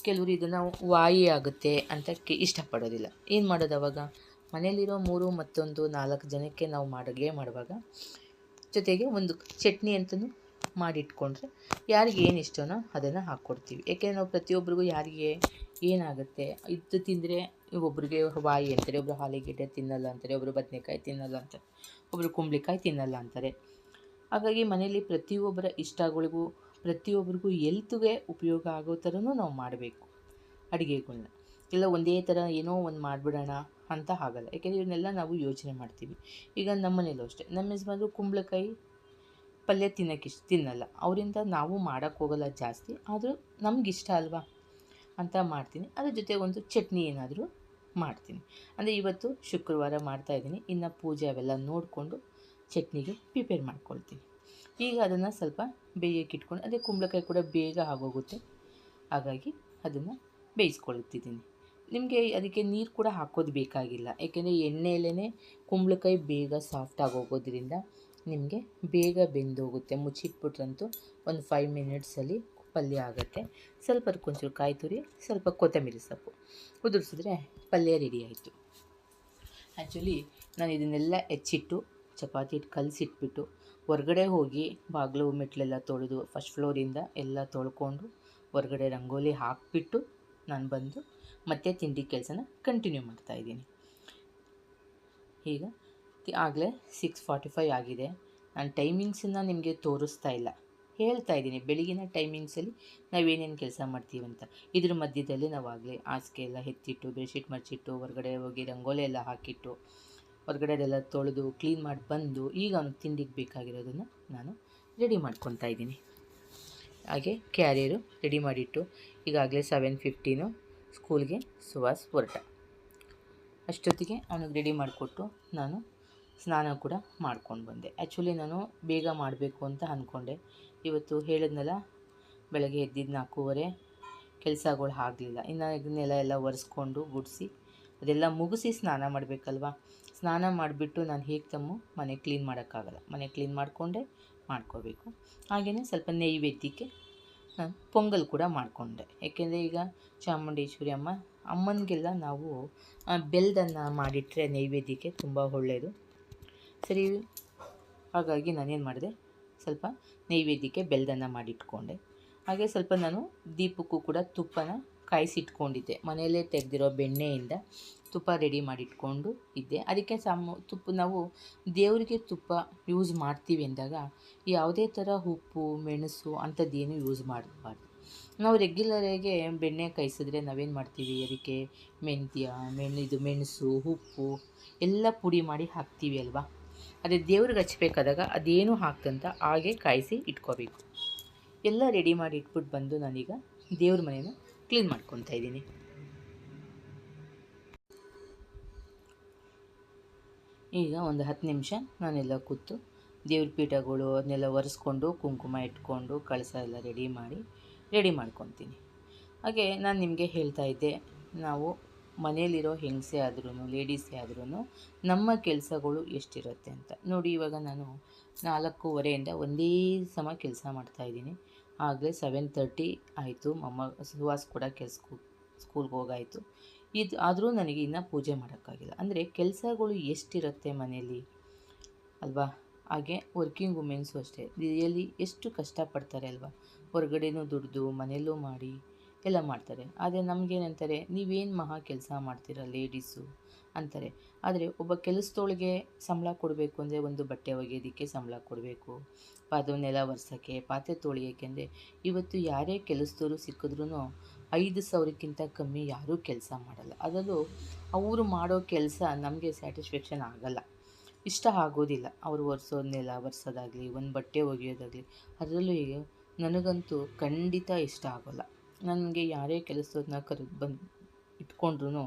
ಕೆಲವರು ಇದನ್ನು ವಾಯಿ ಆಗುತ್ತೆ ಅಂತ ಇಷ್ಟಪಡೋದಿಲ್ಲ. ಏನು ಮಾಡೋದು ಅವಾಗ? ಮನೇಲಿರೋ 3 ಮತ್ತೊಂದು 4 ಜನಕ್ಕೆ ನಾವು ಅಡುಗೆ ಮಾಡುವಾಗ ಜೊತೆಗೆ ಒಂದು ಚಟ್ನಿ ಅಂತಲೂ ಮಾಡಿಟ್ಕೊಂಡ್ರೆ ಯಾರಿಗೆ ಏನು ಇಷ್ಟನೋ ಅದನ್ನು ಹಾಕ್ಕೊಡ್ತೀವಿ. ಏಕೆಂದರೆ ನಾವು ಪ್ರತಿಯೊಬ್ಬರಿಗೂ ಯಾರಿಗೆ ಏನಾಗುತ್ತೆ ಇದು ತಿಂದರೆ, ಒಬ್ಬರಿಗೆ ವಾಯಿ ಅಂತಾರೆ, ಒಬ್ಬರು ಆಲೂಗೆಡ್ಡೆ ತಿನ್ನಲ್ಲ ಅಂತಾರೆ, ಒಬ್ಬರು ಬದನೆಕಾಯಿ ತಿನ್ನಲ್ಲ ಅಂತಾರೆ, ಒಬ್ಬರು ಕುಂಬಳಕಾಯಿ ತಿನ್ನಲ್ಲ ಅಂತಾರೆ. ಹಾಗಾಗಿ ಮನೇಲಿ ಪ್ರತಿಯೊಬ್ಬರ ಇಷ್ಟಗಳಿಗೂ ಪ್ರತಿಯೊಬ್ಬರಿಗೂ ಎಲ್ತ್ಗೆ ಉಪಯೋಗ ಆಗೋ ಥರನೂ ನಾವು ಮಾಡಬೇಕು ಅಡುಗೆಗಳ್ನ. ಇಲ್ಲ ಒಂದೇ ಥರ ಏನೋ ಒಂದು ಮಾಡಿಬಿಡೋಣ ಅಂತ ಆಗಲ್ಲ. ಯಾಕೆಂದರೆ ಇವನ್ನೆಲ್ಲ ನಾವು ಯೋಚನೆ ಮಾಡ್ತೀವಿ. ಈಗ ನಮ್ಮ ಮನೇಲೂ ಅಷ್ಟೇ, ನಮ್ಮ ಯಜಮಾನ್ರು ಕುಂಬಳಕಾಯಿ ಪಲ್ಯ ತಿನ್ನಲ್ಲ. ಅವರಿಂದ ನಾವು ಮಾಡೋಕ್ಕೋಗಲ್ಲ ಜಾಸ್ತಿ, ಆದರೂ ನಮಗಿಷ್ಟ ಅಲ್ವಾ ಅಂತ ಮಾಡ್ತೀನಿ. ಅದ್ರ ಜೊತೆ ಒಂದು ಚಟ್ನಿ ಏನಾದರೂ ಮಾಡ್ತೀನಿ. ಅಂದರೆ ಇವತ್ತು ಶುಕ್ರವಾರ ಮಾಡ್ತಾಯಿದ್ದೀನಿ. ಇನ್ನು ಪೂಜೆ ಅವೆಲ್ಲ ನೋಡಿಕೊಂಡು ಚಟ್ನಿಗೆ ಪ್ರಿಪೇರ್ ಮಾಡ್ಕೊಳ್ತೀನಿ. ಈಗ ಅದನ್ನು ಸ್ವಲ್ಪ ಬೇಯಕ್ಕಿಟ್ಕೊಂಡು, ಅದೇ ಕುಂಬಳಕಾಯಿ ಕೂಡ ಬೇಗ ಆಗೋಗುತ್ತೆ, ಹಾಗಾಗಿ ಅದನ್ನು ಬೇಯಿಸ್ಕೊಳ್ತಿದ್ದೀನಿ. ನಿಮಗೆ ಅದಕ್ಕೆ ನೀರು ಕೂಡ ಹಾಕೋದು ಬೇಕಾಗಿಲ್ಲ. ಏಕೆಂದರೆ ಎಣ್ಣೆಯಲ್ಲೇ ಕುಂಬಳಕಾಯಿ ಬೇಗ ಸಾಫ್ಟ್ ಆಗೋಗೋದ್ರಿಂದ ನಿಮಗೆ ಬೇಗ ಬೆಂದೋಗುತ್ತೆ. ಮುಚ್ಚಿಟ್ಬಿಟ್ರಂತೂ ಒಂದು 5 ಮಿನಿಟ್ಸಲ್ಲಿ ಪಲ್ಯ ಆಗುತ್ತೆ. ಸ್ವಲ್ಪ ಅದಕ್ಕೊಂಚೂರು ಕಾಯಿ ತುರಿ, ಸ್ವಲ್ಪ ಕೊತ್ತಂಬರಿ ಸೊಪ್ಪು ಉದುರಿಸಿದ್ರೆ ಪಲ್ಯ ರೆಡಿ ಆಯಿತು. ಆ್ಯಕ್ಚುಲಿ ನಾನು ಇದನ್ನೆಲ್ಲ ಹೆಚ್ಚಿಟ್ಟು ಚಪಾತಿ ಹಿಟ್ಟು ಕಲಸಿಟ್ಬಿಟ್ಟು ಹೊರಗಡೆ ಹೋಗಿ ಬಾಗಿಲು ಮೆಟ್ಲೆಲ್ಲ ತೊಳೆದು ಫಸ್ಟ್ ಫ್ಲೋರಿಂದ ಎಲ್ಲ ತೊಳ್ಕೊಂಡು ಹೊರಗಡೆ ರಂಗೋಲಿ ಹಾಕಿಬಿಟ್ಟು ನಾನು ಬಂದು ಮತ್ತೆ ತಿಂಡಿ ಕೆಲಸನ ಕಂಟಿನ್ಯೂ ಮಾಡ್ತಾಯಿದ್ದೀನಿ. ಈಗ ಆಗಲೇ 6:45 ಆಗಿದೆ. ನಾನು ಟೈಮಿಂಗ್ಸನ್ನು ನಿಮಗೆ ತೋರಿಸ್ತಾ ಇಲ್ಲ, ಹೇಳ್ತಾ ಇದ್ದೀನಿ ಬೆಳಗಿನ ಟೈಮಿಂಗ್ಸಲ್ಲಿ ನಾವೇನೇನು ಕೆಲಸ ಮಾಡ್ತೀವಿ ಅಂತ. ಇದ್ರ ಮಧ್ಯದಲ್ಲಿ ನಾವು ಆಗಲೇ ಹಾಸಿಗೆ ಎಲ್ಲ ಎತ್ತಿಟ್ಟು ಬೆಡ್ಶೀಟ್ ಮಡಚಿಟ್ಟು ಹೊರಗಡೆ ಹೋಗಿ ರಂಗೋಲಿ ಎಲ್ಲ ಹಾಕಿಟ್ಟು ಹೊರಗಡೆದೆಲ್ಲ ತೊಳೆದು ಕ್ಲೀನ್ ಮಾಡಿ ಬಂದು ಈಗ ಅವ್ನಿಗೆ ತಿಂಡಿಗೆ ಬೇಕಾಗಿರೋದನ್ನು ನಾನು ರೆಡಿ ಮಾಡ್ಕೊತಾ ಇದ್ದೀನಿ. ಹಾಗೆ ಕ್ಯಾರಿಯರು ರೆಡಿ ಮಾಡಿಟ್ಟು ಈಗಾಗಲೇ 7:15 ಸ್ಕೂಲ್ಗೆ ಸುಹಾಸ್ ಹೊರಟ. ಅಷ್ಟೊತ್ತಿಗೆ ಅವನಿಗೆ ರೆಡಿ ಮಾಡಿಕೊಟ್ಟು ನಾನು ಸ್ನಾನ ಕೂಡ ಮಾಡ್ಕೊಂಡು ಬಂದೆ. ಆ್ಯಕ್ಚುಲಿ ನಾನು ಬೇಗ ಮಾಡಬೇಕು ಅಂತ ಅಂದ್ಕೊಂಡೆ. ಇವತ್ತು ಹೇಳಿದ್ನಲ್ಲ, ಬೆಳಗ್ಗೆ ಎದ್ದಿದ್ದು 4:15, ಕೆಲಸಗಳು ಆಗಲಿಲ್ಲ. ಇನ್ನು ಇದನ್ನೆಲ್ಲ ಒರೆಸ್ಕೊಂಡು ಗುಡಿಸಿ ಅದೆಲ್ಲ ಮುಗಿಸಿ ಸ್ನಾನ ಮಾಡಬೇಕಲ್ವ. ಸ್ನಾನ ಮಾಡಿಬಿಟ್ಟು ನಾನು ಹೇಗೆ ಮನೆ ಕ್ಲೀನ್ ಮಾಡೋಕ್ಕಾಗಲ್ಲ. ಮನೆ ಕ್ಲೀನ್ ಮಾಡಿಕೊಂಡೆ ಮಾಡ್ಕೋಬೇಕು. ಹಾಗೆಯೇ ಸ್ವಲ್ಪ ನೈವೇದ್ಯಕ್ಕೆ ನಾನು ಪೊಂಗಲ್ ಕೂಡ ಮಾಡಿಕೊಂಡೆ. ಏಕೆಂದರೆ ಈಗ ಚಾಮುಂಡೇಶ್ವರಿ ಅಮ್ಮನಿಗೆಲ್ಲ ನಾವು ಬೆಲ್ಲದನ್ನ ಮಾಡಿಟ್ಟರೆ ನೈವೇದ್ಯಕ್ಕೆ ತುಂಬ ಒಳ್ಳೆಯದು. ಸರಿ, ಹಾಗಾಗಿ ನಾನೇನು ಮಾಡಿದೆ, ಸ್ವಲ್ಪ ನೈವೇದ್ಯಕ್ಕೆ ಬೆಲ್ಲದನ್ನ ಮಾಡಿಟ್ಕೊಂಡೆ. ಹಾಗೆ ಸ್ವಲ್ಪ ನಾನು ದೀಪಕ್ಕೂ ಕೂಡ ತುಪ್ಪನ ಕಾಯಿಸಿಟ್ಕೊಂಡಿದ್ದೆ. ಮನೆಯಲ್ಲೇ ತೆಗೆದಿರೋ ಬೆಣ್ಣೆಯಿಂದ ತುಪ್ಪ ರೆಡಿ ಮಾಡಿಟ್ಕೊಂಡು ಇದ್ದೆ. ಅದಕ್ಕೆ ತುಪ್ಪ ನಾವು ದೇವರಿಗೆ ತುಪ್ಪ ಯೂಸ್ ಮಾಡ್ತೀವಿ ಅಂದಾಗ ಯಾವುದೇ ಥರ ಉಪ್ಪು ಮೆಣಸು ಅಂಥದ್ದೇನು ಯೂಸ್ ಮಾಡಬಾರ್ದು. ನಾವು ರೆಗ್ಯುಲರಾಗಿ ಬೆಣ್ಣೆ ಕಾಯಿಸಿದ್ರೆ ನಾವೇನು ಮಾಡ್ತೀವಿ, ಅದಕ್ಕೆ ಮೆಂತ್ಯ, ಮೆಣಸು, ಉಪ್ಪು ಎಲ್ಲ ಪುಡಿ ಮಾಡಿ ಹಾಕ್ತೀವಿ ಅಲ್ವಾ. ಅದೇ ದೇವ್ರಿಗೆ ಹಚ್ಬೇಕಾದಾಗ ಅದೇನು ಹಾಕ್ತಂತ ಹಾಗೆ ಕಾಯಿಸಿ ಇಟ್ಕೋಬೇಕು. ಎಲ್ಲ ರೆಡಿ ಮಾಡಿ ಇಟ್ಬಿಟ್ಟು ಬಂದು ನಾನೀಗ ದೇವ್ರ ಮನೇನ ಕ್ಲೀನ್ ಮಾಡ್ಕೊತಾ ಇದ್ದೀನಿ. ಈಗ ಒಂದು 10 ನಿಮಿಷ ನಾನೆಲ್ಲ ಕೂತು ದೇವ್ರ ಪೀಠಗಳು ಅದನ್ನೆಲ್ಲ ಒರೆಸ್ಕೊಂಡು ಕುಂಕುಮ ಇಟ್ಕೊಂಡು ಕಳಸ ಎಲ್ಲ ರೆಡಿ ಮಾಡ್ಕೊತೀನಿ. ಹಾಗೆ ನಾನು ನಿಮಗೆ ಹೇಳ್ತಾ ಇದ್ದೆ, ನಾವು ಮನೇಲಿರೋ ಹೆಂಗಸೇ ಆದ್ರೂ ಲೇಡೀಸೇ ಆದ್ರೂ ನಮ್ಮ ಕೆಲಸಗಳು ಎಷ್ಟಿರುತ್ತೆ ಅಂತ. ನೋಡಿ, ಇವಾಗ ನಾನು 4:15 ಒಂದೇ ಸಮ ಕೆಲಸ ಮಾಡ್ತಾಯಿದ್ದೀನಿ. ಆಗಲೇ 7:30 ಆಯಿತು. ಸುಹಾಸ್ ಕೂಡ ಸ್ಕೂಲ್ಗೆ ಹೋಗಾಯಿತು. ಆದರೂ ನನಗೆ ಇನ್ನೂ ಪೂಜೆ ಮಾಡೋಕ್ಕಾಗಿಲ್ಲ. ಅಂದರೆ ಕೆಲಸಗಳು ಎಷ್ಟಿರುತ್ತೆ ಮನೇಲಿ ಅಲ್ವಾ. ಹಾಗೆ ವರ್ಕಿಂಗ್ ವುಮೆನ್ಸು ಅಷ್ಟೇ ರಿಯಲಿ ಎಷ್ಟು ಕಷ್ಟಪಡ್ತಾರೆ ಅಲ್ವಾ. ಹೊರಗಡೆನೂ ದುಡ್ದು ಮನೆಯಲ್ಲೂ ಮಾಡಿ ಎಲ್ಲ ಮಾಡ್ತಾರೆ. ಆದರೆ ನಮಗೇನಂತಾರೆ, ನೀವೇನು ಮಹಾ ಕೆಲಸ ಮಾಡ್ತೀರಾ ಲೇಡೀಸು ಅಂತಾರೆ. ಆದರೆ ಒಬ್ಬ ಕೆಲಸದೊಳಗೆ ಸಂಬಳ ಕೊಡಬೇಕು ಅಂದರೆ ಒಂದು ಬಟ್ಟೆ ಒಗೆಯೋದಕ್ಕೆ ಸಂಬಳ ಕೊಡಬೇಕು, ಅದು ನೆಲ ಒರೆಸೋಕ್ಕೆ, ಪಾತ್ರೆ ತೊಳೆಯೋಕ್ಕೆ. ಅಂದರೆ ಇವತ್ತು ಯಾರೇ ಕೆಲಸದವರು ಸಿಕ್ಕಿದ್ರೂ 5,000ಕ್ಕಿಂತ ಕಮ್ಮಿ ಯಾರೂ ಕೆಲಸ ಮಾಡಲ್ಲ. ಅದರಲ್ಲೂ ಅವರು ಮಾಡೋ ಕೆಲಸ ನಮಗೆ ಸ್ಯಾಟಿಸ್ಫ್ಯಾಕ್ಷನ್ ಆಗಲ್ಲ, ಇಷ್ಟ ಆಗೋದಿಲ್ಲ. ಅವರು ಒರೆಸೋದು, ನೆಲ ಒರೆಸೋದಾಗಲಿ, ಒಂದು ಬಟ್ಟೆ ಒಗೆಯೋದಾಗಲಿ, ಅದರಲ್ಲೂ ಈಗ ನನಗಂತೂ ಖಂಡಿತ ಇಷ್ಟ ಆಗೋಲ್ಲ. ನನಗೆ ಯಾರೇ ಕೆಲಸದವ್ರನ್ನ ಕರೆದು ಬಂದು ಇಟ್ಕೊಂಡ್ರು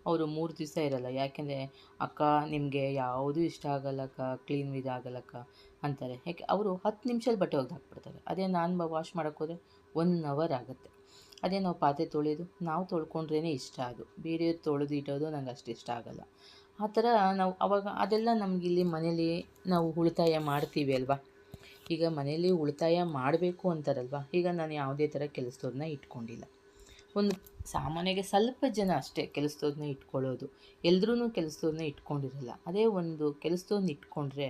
ಅವರು 3 ದಿವಸ ಇರಲ್ಲ. ಯಾಕೆಂದರೆ ಅಕ್ಕ ನಿಮಗೆ ಯಾವುದೂ ಇಷ್ಟ ಆಗಲ್ಲಕ್ಕ, ಕ್ಲೀನ್ ಇದಾಗಲ್ಲಕ್ಕ ಅಂತಾರೆ. ಯಾಕೆ ಅವರು 10 ನಿಮಿಷದಲ್ಲಿ ಬಟ್ಟೆ ಒಗೆದು ಹಾಕ್ಬಿಡ್ತಾರೆ. ಅದೇ ನಾನು ವಾಶ್ ಮಾಡೋಕ್ಕೋದ್ರೆ 1 ಅವರ್ ಆಗುತ್ತೆ. ಅದೇ ನಾವು ಪಾತ್ರೆ ತೊಳೆಯೋದು ನಾವು ತೊಳ್ಕೊಂಡ್ರೇ ಇಷ್ಟ, ಅದು ಬೇರೆಯವ್ರು ತೊಳೆದು ಇಡೋದು ನಂಗೆ ಅಷ್ಟು ಇಷ್ಟ ಆಗಲ್ಲ. ಆ ಥರ ನಾವು ಅವಾಗ ಅದೆಲ್ಲ ನಮಗಿಲ್ಲಿ ಮನೇಲಿ ನಾವು ಉಳಿತಾಯ ಮಾಡ್ತೀವಿ ಅಲ್ವಾ. ಈಗ ಮನೇಲಿ ಉಳಿತಾಯ ಮಾಡಬೇಕು ಅಂತಾರಲ್ವ. ಈಗ ನಾನು ಯಾವುದೇ ಥರ ಕೆಲಸದವ್ರನ್ನ ಇಟ್ಕೊಂಡಿಲ್ಲ. ಒಂದು ಸಾಮಾನ್ಯವಾಗಿ ಸ್ವಲ್ಪ ಜನ ಅಷ್ಟೇ ಕೆಲಸದವ್ರನ್ನ ಇಟ್ಕೊಳ್ಳೋದು, ಎಲ್ರೂ ಕೆಲಸದವ್ರನ್ನ ಇಟ್ಕೊಂಡಿರಲ್ಲ. ಅದೇ ಒಂದು ಕೆಲಸದವ್ರನ್ನ ಇಟ್ಕೊಂಡ್ರೆ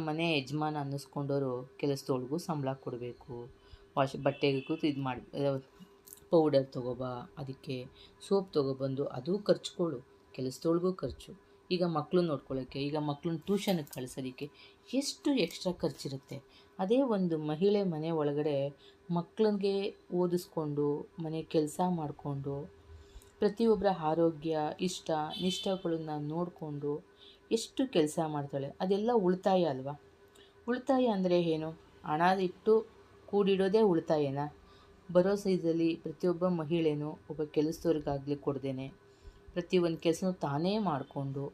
ಮನೆ ಯಜಮಾನ ಅನ್ನಿಸ್ಕೊಂಡವರು ಕೆಲಸದವ್ರಿಗೂ ಸಂಬಳ ಕೊಡಬೇಕು, ಬಟ್ಟೆಗೂ ಇದು ಮಾಡಿ ಪೌಡರ್ ತೊಗೊಬಾ, ಅದಕ್ಕೆ ಸೋಪ್ ತೊಗೊಬಂದು ಅದು ಖರ್ಚುಗಳು, ಕೆಲಸದೊಳಗೂ ಖರ್ಚು. ಈಗ ಮಕ್ಕಳು ನೋಡ್ಕೊಳ್ಳೋಕ್ಕೆ, ಈಗ ಮಕ್ಕಳನ್ನ ಟ್ಯೂಷನ್ಗೆ ಕಳಿಸೋದಕ್ಕೆ ಎಷ್ಟು ಎಕ್ಸ್ಟ್ರಾ ಖರ್ಚಿರುತ್ತೆ. ಅದೇ ಒಂದು ಮಹಿಳೆ ಮನೆ ಒಳಗಡೆ ಮಕ್ಕಳಿಗೆ ಓದಿಸ್ಕೊಂಡು ಮನೆ ಕೆಲಸ ಮಾಡಿಕೊಂಡು ಪ್ರತಿಯೊಬ್ಬರ ಆರೋಗ್ಯ ಇಷ್ಟ ನಿಷ್ಟಗಳನ್ನು ನೋಡಿಕೊಂಡು ಎಷ್ಟು ಕೆಲಸ ಮಾಡ್ತಾಳೆ. ಅದೆಲ್ಲ ಉಳಿತಾಯ ಅಲ್ವಾ. ಉಳಿತಾಯ ಅಂದರೆ ಏನು? ಹಣ ಇಟ್ಟು ಕೂಡಿಡೋದೇ ಉಳಿತಾಯನ? ಬರೋ ಸೈಜಲ್ಲಿ ಪ್ರತಿಯೊಬ್ಬ ಮಹಿಳೆನೂ ಒಬ್ಬ ಕೆಲಸದವ್ರಿಗಾಗಲಿ ಕೊಡ್ದೇನೆ ಪ್ರತಿಯೊಂದು ಕೆಲಸನೂ ತಾನೇ ಮಾಡಿಕೊಂಡು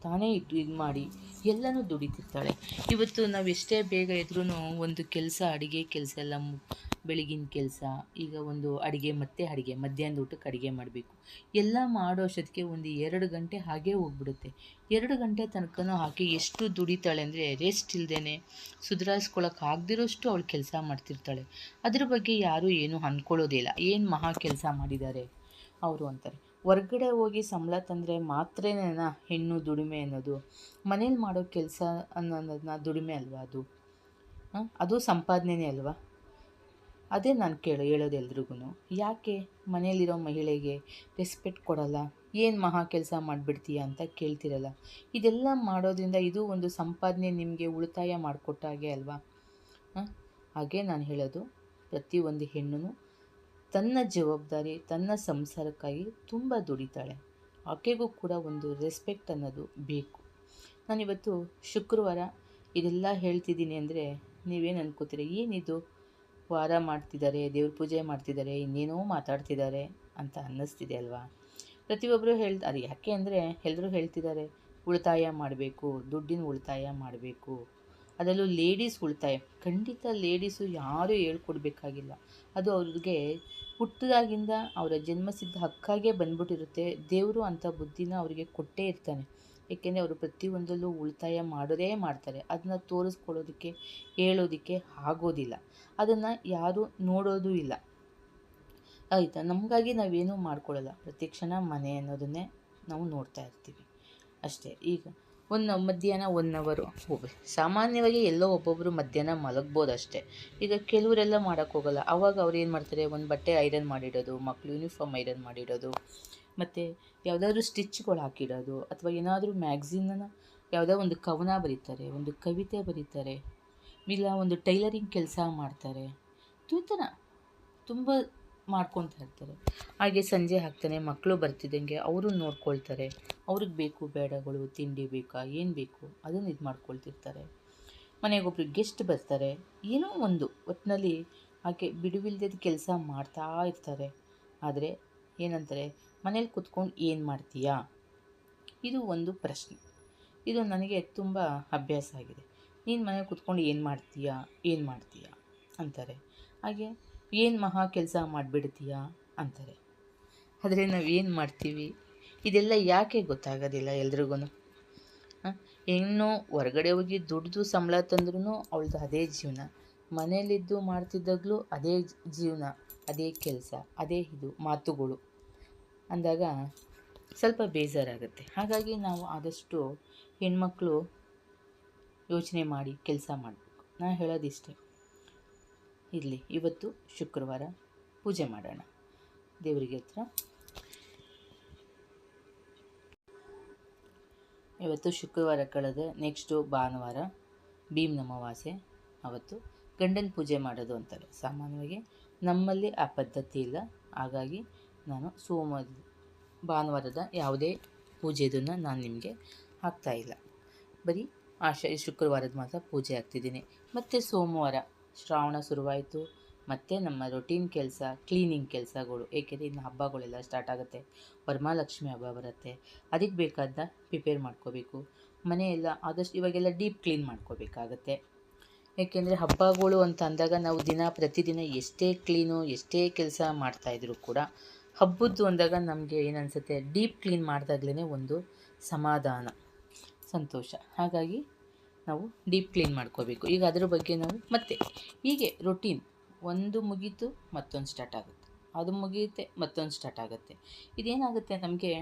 ತಾನೇ ಇದು ಮಾಡಿ ಎಲ್ಲನೂ ದುಡಿತಿರ್ತಾಳೆ. ಇವತ್ತು ನಾವು ಎಷ್ಟೇ ಬೇಗ ಇದ್ರೂ ಒಂದು ಕೆಲಸ, ಅಡುಗೆ ಕೆಲಸ ಎಲ್ಲ ಬೆಳಗಿನ ಕೆಲಸ, ಈಗ ಒಂದು ಅಡುಗೆ ಮತ್ತೆ ಅಡುಗೆ, ಮಧ್ಯಾಹ್ನದ ಊಟಕ್ಕೆ ಅಡುಗೆ ಮಾಡಬೇಕು, ಎಲ್ಲ ಮಾಡೋ ಅಷ್ಟೊತ್ತಿಗೆ ಒಂದು 2 ಗಂಟೆ ಹಾಗೇ ಹೋಗ್ಬಿಡುತ್ತೆ. 2 ಗಂಟೆ ತನಕನೂ ಆಕೆ ಎಷ್ಟು ದುಡಿತಾಳೆ ಅಂದರೆ ರೆಸ್ಟ್ ಇಲ್ಲದೇ ಸುಧಾರಿಸ್ಕೊಳಕ್ಕೆ ಆಗದಿರೋಷ್ಟು ಅವಳು ಕೆಲಸ ಮಾಡ್ತಿರ್ತಾಳೆ. ಅದ್ರ ಬಗ್ಗೆ ಯಾರೂ ಏನೂ ಅಂದ್ಕೊಳ್ಳೋದಿಲ್ಲ. ಏನು ಮಹಾ ಕೆಲಸ ಮಾಡಿದ್ದಾರೆ ಅವರು ಅಂತಾರೆ. ಹೊರ್ಗಡೆ ಹೋಗಿ ಸಂಬಳ ತಂದರೆ ಮಾತ್ರನೇನಾ ಹೆಣ್ಣು ದುಡಿಮೆ ಅನ್ನೋದು? ಮನೇಲಿ ಮಾಡೋ ಕೆಲಸ ಅನ್ನೋದನ್ನ ದುಡಿಮೆ ಅಲ್ವಾ ಅದು? ಅದು ಸಂಪಾದನೆಯೇ ಅಲ್ವಾ? ಅದೇ ನಾನು ಹೇಳೋದು ಎಲ್ರಿಗೂ, ಯಾಕೆ ಮನೇಲಿರೋ ಮಹಿಳೆಗೆ ರೆಸ್ಪೆಕ್ಟ್ ಕೊಡಲ್ಲ? ಏನು ಮಹಾ ಕೆಲಸ ಮಾಡಿಬಿಡ್ತೀಯ ಅಂತ ಕೇಳ್ತಿರಲ್ಲ. ಇದೆಲ್ಲ ಮಾಡೋದ್ರಿಂದ ಇದು ಒಂದು ಸಂಪಾದನೆ, ನಿಮಗೆ ಉಳಿತಾಯ ಮಾಡಿಕೊಟ್ಟಾಗೆ ಅಲ್ವಾ. ಹಾಗೆ ನಾನು ಹೇಳೋದು, ಪ್ರತಿಯೊಂದು ಹೆಣ್ಣು ತನ್ನ ಜವಾಬ್ದಾರಿ, ತನ್ನ ಸಂಸಾರಕ್ಕಾಗಿ ತುಂಬ ದುಡಿತಾಳೆ. ಆಕೆಗೂ ಕೂಡ ಒಂದು ರೆಸ್ಪೆಕ್ಟ್ ಅನ್ನೋದು ಬೇಕು. ನಾನಿವತ್ತು ಶುಕ್ರವಾರ ಇದೆಲ್ಲ ಹೇಳ್ತಿದ್ದೀನಿ ಅಂದರೆ ನೀವೇನು ಅನ್ಕೋತೀರಿ, ಏನಿದು ವಾರ ಮಾಡ್ತಿದ್ದಾರೆ, ದೇವ್ರ ಪೂಜೆ ಮಾಡ್ತಿದ್ದಾರೆ, ಇನ್ನೇನೋ ಮಾತಾಡ್ತಿದ್ದಾರೆ ಅಂತ ಅನ್ನಿಸ್ತಿದೆ ಅಲ್ವಾ. ಪ್ರತಿಯೊಬ್ಬರು ಅದು ಯಾಕೆ ಅಂದರೆ ಎಲ್ಲರೂ ಹೇಳ್ತಿದ್ದಾರೆ ಉಳಿತಾಯ ಮಾಡಬೇಕು, ದುಡ್ಡಿನ ಉಳಿತಾಯ ಮಾಡಬೇಕು. ಅದರಲ್ಲೂ ಲೇಡೀಸ್ ಉಳಿತಾಯ, ಖಂಡಿತ ಲೇಡೀಸು ಯಾರೂ ಹೇಳ್ಕೊಡ್ಬೇಕಾಗಿಲ್ಲ. ಅದು ಅವ್ರಿಗೆ ಹುಟ್ಟಿದಾಗಿಂದ ಅವರ ಜನ್ಮಸಿದ್ಧ ಹಕ್ಕಾಗೇ ಬಂದ್ಬಿಟ್ಟಿರುತ್ತೆ. ದೇವರು ಅಂಥ ಬುದ್ಧಿನ ಅವರಿಗೆ ಕೊಟ್ಟೇ ಇರ್ತಾನೆ. ಏಕೆಂದರೆ ಅವರು ಪ್ರತಿಯೊಂದರಲ್ಲೂ ಉಳಿತಾಯ ಮಾಡೋದೇ ಮಾಡ್ತಾರೆ. ಅದನ್ನ ತೋರಿಸ್ಕೊಳ್ಳೋದಕ್ಕೆ ಹೇಳೋದಕ್ಕೆ ಆಗೋದಿಲ್ಲ, ಅದನ್ನು ಯಾರೂ ನೋಡೋದೂ ಇಲ್ಲ. ಆಯಿತಾ? ನಮಗಾಗಿ ನಾವೇನೂ ಮಾಡ್ಕೊಳ್ಳಲ್ಲ, ಪ್ರತಿ ಕ್ಷಣ ಮನೆ ಅನ್ನೋದನ್ನೇ ನಾವು ನೋಡ್ತಾ ಇರ್ತೀವಿ ಅಷ್ಟೇ. ಈಗ ಮಧ್ಯಾಹ್ನ 1 ಅವರು ಸಾಮಾನ್ಯವಾಗಿ ಎಲ್ಲೋ ಒಬ್ಬೊಬ್ಬರು ಮಧ್ಯಾಹ್ನ ಮಲಗ್ಬೋದು ಅಷ್ಟೇ. ಈಗ ಕೆಲವರೆಲ್ಲ ಮಾಡೋಕ್ಕೋಗಲ್ಲ. ಆವಾಗ ಅವ್ರು ಏನು ಮಾಡ್ತಾರೆ, ಒಂದು ಬಟ್ಟೆ ಐರನ್ ಮಾಡಿಡೋದು, ಮಕ್ಕಳು ಯೂನಿಫಾರ್ಮ್ ಐರನ್ ಮಾಡಿಡೋದು, ಮತ್ತು ಯಾವುದಾದ್ರೂ ಸ್ಟಿಚ್ಗಳು ಹಾಕಿಡೋದು, ಅಥವಾ ಏನಾದರೂ ಮ್ಯಾಗ್ಝಿನ್ನ ಯಾವುದೋ ಒಂದು ಕವನ ಬರೀತಾರೆ, ಒಂದು ಕವಿತೆ ಬರೀತಾರೆ, ಇಲ್ಲ ಒಂದು ಟೈಲರಿಂಗ್ ಕೆಲಸ ಮಾಡ್ತಾರೆ. ಈ ಥರ ತುಂಬ ಮಾಡ್ಕೊತಾ ಇರ್ತಾರೆ. ಹಾಗೆ ಸಂಜೆ ಆಗ್ತಾನೆ ಮಕ್ಕಳು ಬರ್ತಿದ್ದಂಗೆ ಅವರು ನೋಡ್ಕೊಳ್ತಾರೆ. ಅವ್ರಿಗೆ ಬೇಕು ಬೇಡಗಳು, ತಿಂಡಿ ಬೇಕಾ, ಏನು ಬೇಕು ಅದನ್ನು ಇದು ಮಾಡ್ಕೊಳ್ತಿರ್ತಾರೆ. ಮನೆಗೊಬ್ರು ಗೆಸ್ಟ್ ಬರ್ತಾರೆ, ಏನೋ ಒಂದು ಒಟ್ಟಿನಲ್ಲಿ ಹಾಗೆ ಬಿಡುವಿಲ್ಲದ ಕೆಲಸ ಮಾಡ್ತಾ ಇರ್ತಾರೆ. ಆದರೆ ಏನಂತಾರೆ, ಮನೇಲಿ ಕೂತ್ಕೊಂಡು ಏನು ಮಾಡ್ತೀಯಾ? ಇದು ಒಂದು ಪ್ರಶ್ನೆ. ಇದು ನನಗೆ ತುಂಬ ಅಭ್ಯಾಸ ಆಗಿದೆ. ನೀನು ಮನೇಲಿ ಕೂತ್ಕೊಂಡು ಏನು ಮಾಡ್ತೀಯಾ ಅಂತಾರೆ. ಹಾಗೆ ಏನು ಮಹಾ ಕೆಲಸ ಮಾಡಿಬಿಡ್ತೀಯಾ ಅಂತಾರೆ. ಆದರೆ ನಾವು ಏನು ಮಾಡ್ತೀವಿ ಇದೆಲ್ಲ ಯಾಕೆ ಗೊತ್ತಾಗೋದಿಲ್ಲ ಎಲ್ರಿಗೂ. ಹೆಣ್ಣು ಹೊರಗಡೆ ಹೋಗಿ ದುಡ್ದು ಸಂಬಳ ತಂದ್ರೂ ಅವಳದು ಅದೇ ಜೀವನ, ಮನೇಲಿದ್ದು ಮಾಡ್ತಿದ್ದಾಗಲೂ ಅದೇ ಜೀವನ, ಅದೇ ಕೆಲಸ, ಅದೇ ಇದು ಮಾತುಗಳು ಅಂದಾಗ ಸ್ವಲ್ಪ ಬೇಜಾರಾಗುತ್ತೆ. ಹಾಗಾಗಿ ನಾವು ಆದಷ್ಟು ಹೆಣ್ಮಕ್ಳು ಯೋಚನೆ ಮಾಡಿ ಕೆಲಸ ಮಾಡಬೇಕು. ನಾನು ಹೇಳೋದಿಷ್ಟೇ. ಇರಲಿ, ಇವತ್ತು ಶುಕ್ರವಾರ ಪೂಜೆ ಮಾಡೋಣ ದೇವರಿಗೆ ಹತ್ರ. ಇವತ್ತು ಶುಕ್ರವಾರ ಕಳೆದ ನೆಕ್ಸ್ಟು ಭಾನುವಾರ ಭೀಮನ ಅಮಾವಾಸ್ಯೆ. ಅವತ್ತು ಗಂಡನ ಪೂಜೆ ಮಾಡೋದು ಅಂತಾರೆ. ಸಾಮಾನ್ಯವಾಗಿ ನಮ್ಮಲ್ಲಿ ಆ ಪದ್ಧತಿ ಇಲ್ಲ. ಹಾಗಾಗಿ ನಾನು ಭಾನುವಾರದ ಯಾವುದೇ ಪೂಜೆದನ್ನು ನಾನು ನಿಮಗೆ ಹಾಕ್ತಾಯಿಲ್ಲ. ಬರೀ ಶುಕ್ರವಾರದ ಮಾತ್ರ ಪೂಜೆ ಹಾಕ್ತಿದ್ದೀನಿ. ಮತ್ತು ಸೋಮವಾರ ಶ್ರಾವಣ ಶುರುವಾಯಿತು. ಮತ್ತು ನಮ್ಮ ರೊಟೀನ್ ಕೆಲಸ ಕ್ಲೀನಿಂಗ್ ಕೆಲಸಗಳು, ಏಕೆಂದರೆ ಇನ್ನು ಹಬ್ಬಗಳೆಲ್ಲ ಸ್ಟಾರ್ಟ್ ಆಗುತ್ತೆ. ವರಮಹಾಲಕ್ಷ್ಮಿ ಹಬ್ಬ ಬರುತ್ತೆ. ಅದಕ್ಕೆ ಬೇಕಾದ ಪ್ರಿಪೇರ್ ಮಾಡ್ಕೋಬೇಕು. ಮನೆಯೆಲ್ಲ ಆದಷ್ಟು ಇವಾಗೆಲ್ಲ ಡೀಪ್ ಕ್ಲೀನ್ ಮಾಡ್ಕೋಬೇಕಾಗತ್ತೆ. ಏಕೆಂದರೆ ಹಬ್ಬಗಳು ಅಂತ ಅಂದಾಗ ನಾವು ಪ್ರತಿದಿನ ಎಷ್ಟೇ ಕ್ಲೀನು ಎಷ್ಟೇ ಕೆಲಸ ಮಾಡ್ತಾಯಿದ್ರು ಕೂಡ ಹಬ್ಬದ್ದು ಅಂದಾಗ ನಮಗೆ ಏನನ್ಸುತ್ತೆ, ಡೀಪ್ ಕ್ಲೀನ್ ಮಾಡಿದಾಗ್ಲೇ ಒಂದು ಸಮಾಧಾನ, ಸಂತೋಷ. ಹಾಗಾಗಿ ನಾವು ಡೀಪ್ ಕ್ಲೀನ್ ಮಾಡ್ಕೋಬೇಕು. ಈಗ ಅದರ ಬಗ್ಗೆ ನಾವು ಮತ್ತೆ ಹೀಗೆ ರೊಟೀನ್ ಒಂದು ಮುಗೀತು ಮತ್ತೊಂದು ಸ್ಟಾರ್ಟ್ ಆಗುತ್ತೆ, ಅದು ಮುಗಿಯುತ್ತೆ ಮತ್ತೊಂದು ಸ್ಟಾರ್ಟ್ ಆಗುತ್ತೆ. ಇದೇನಾಗುತ್ತೆ, ನಮಗೆ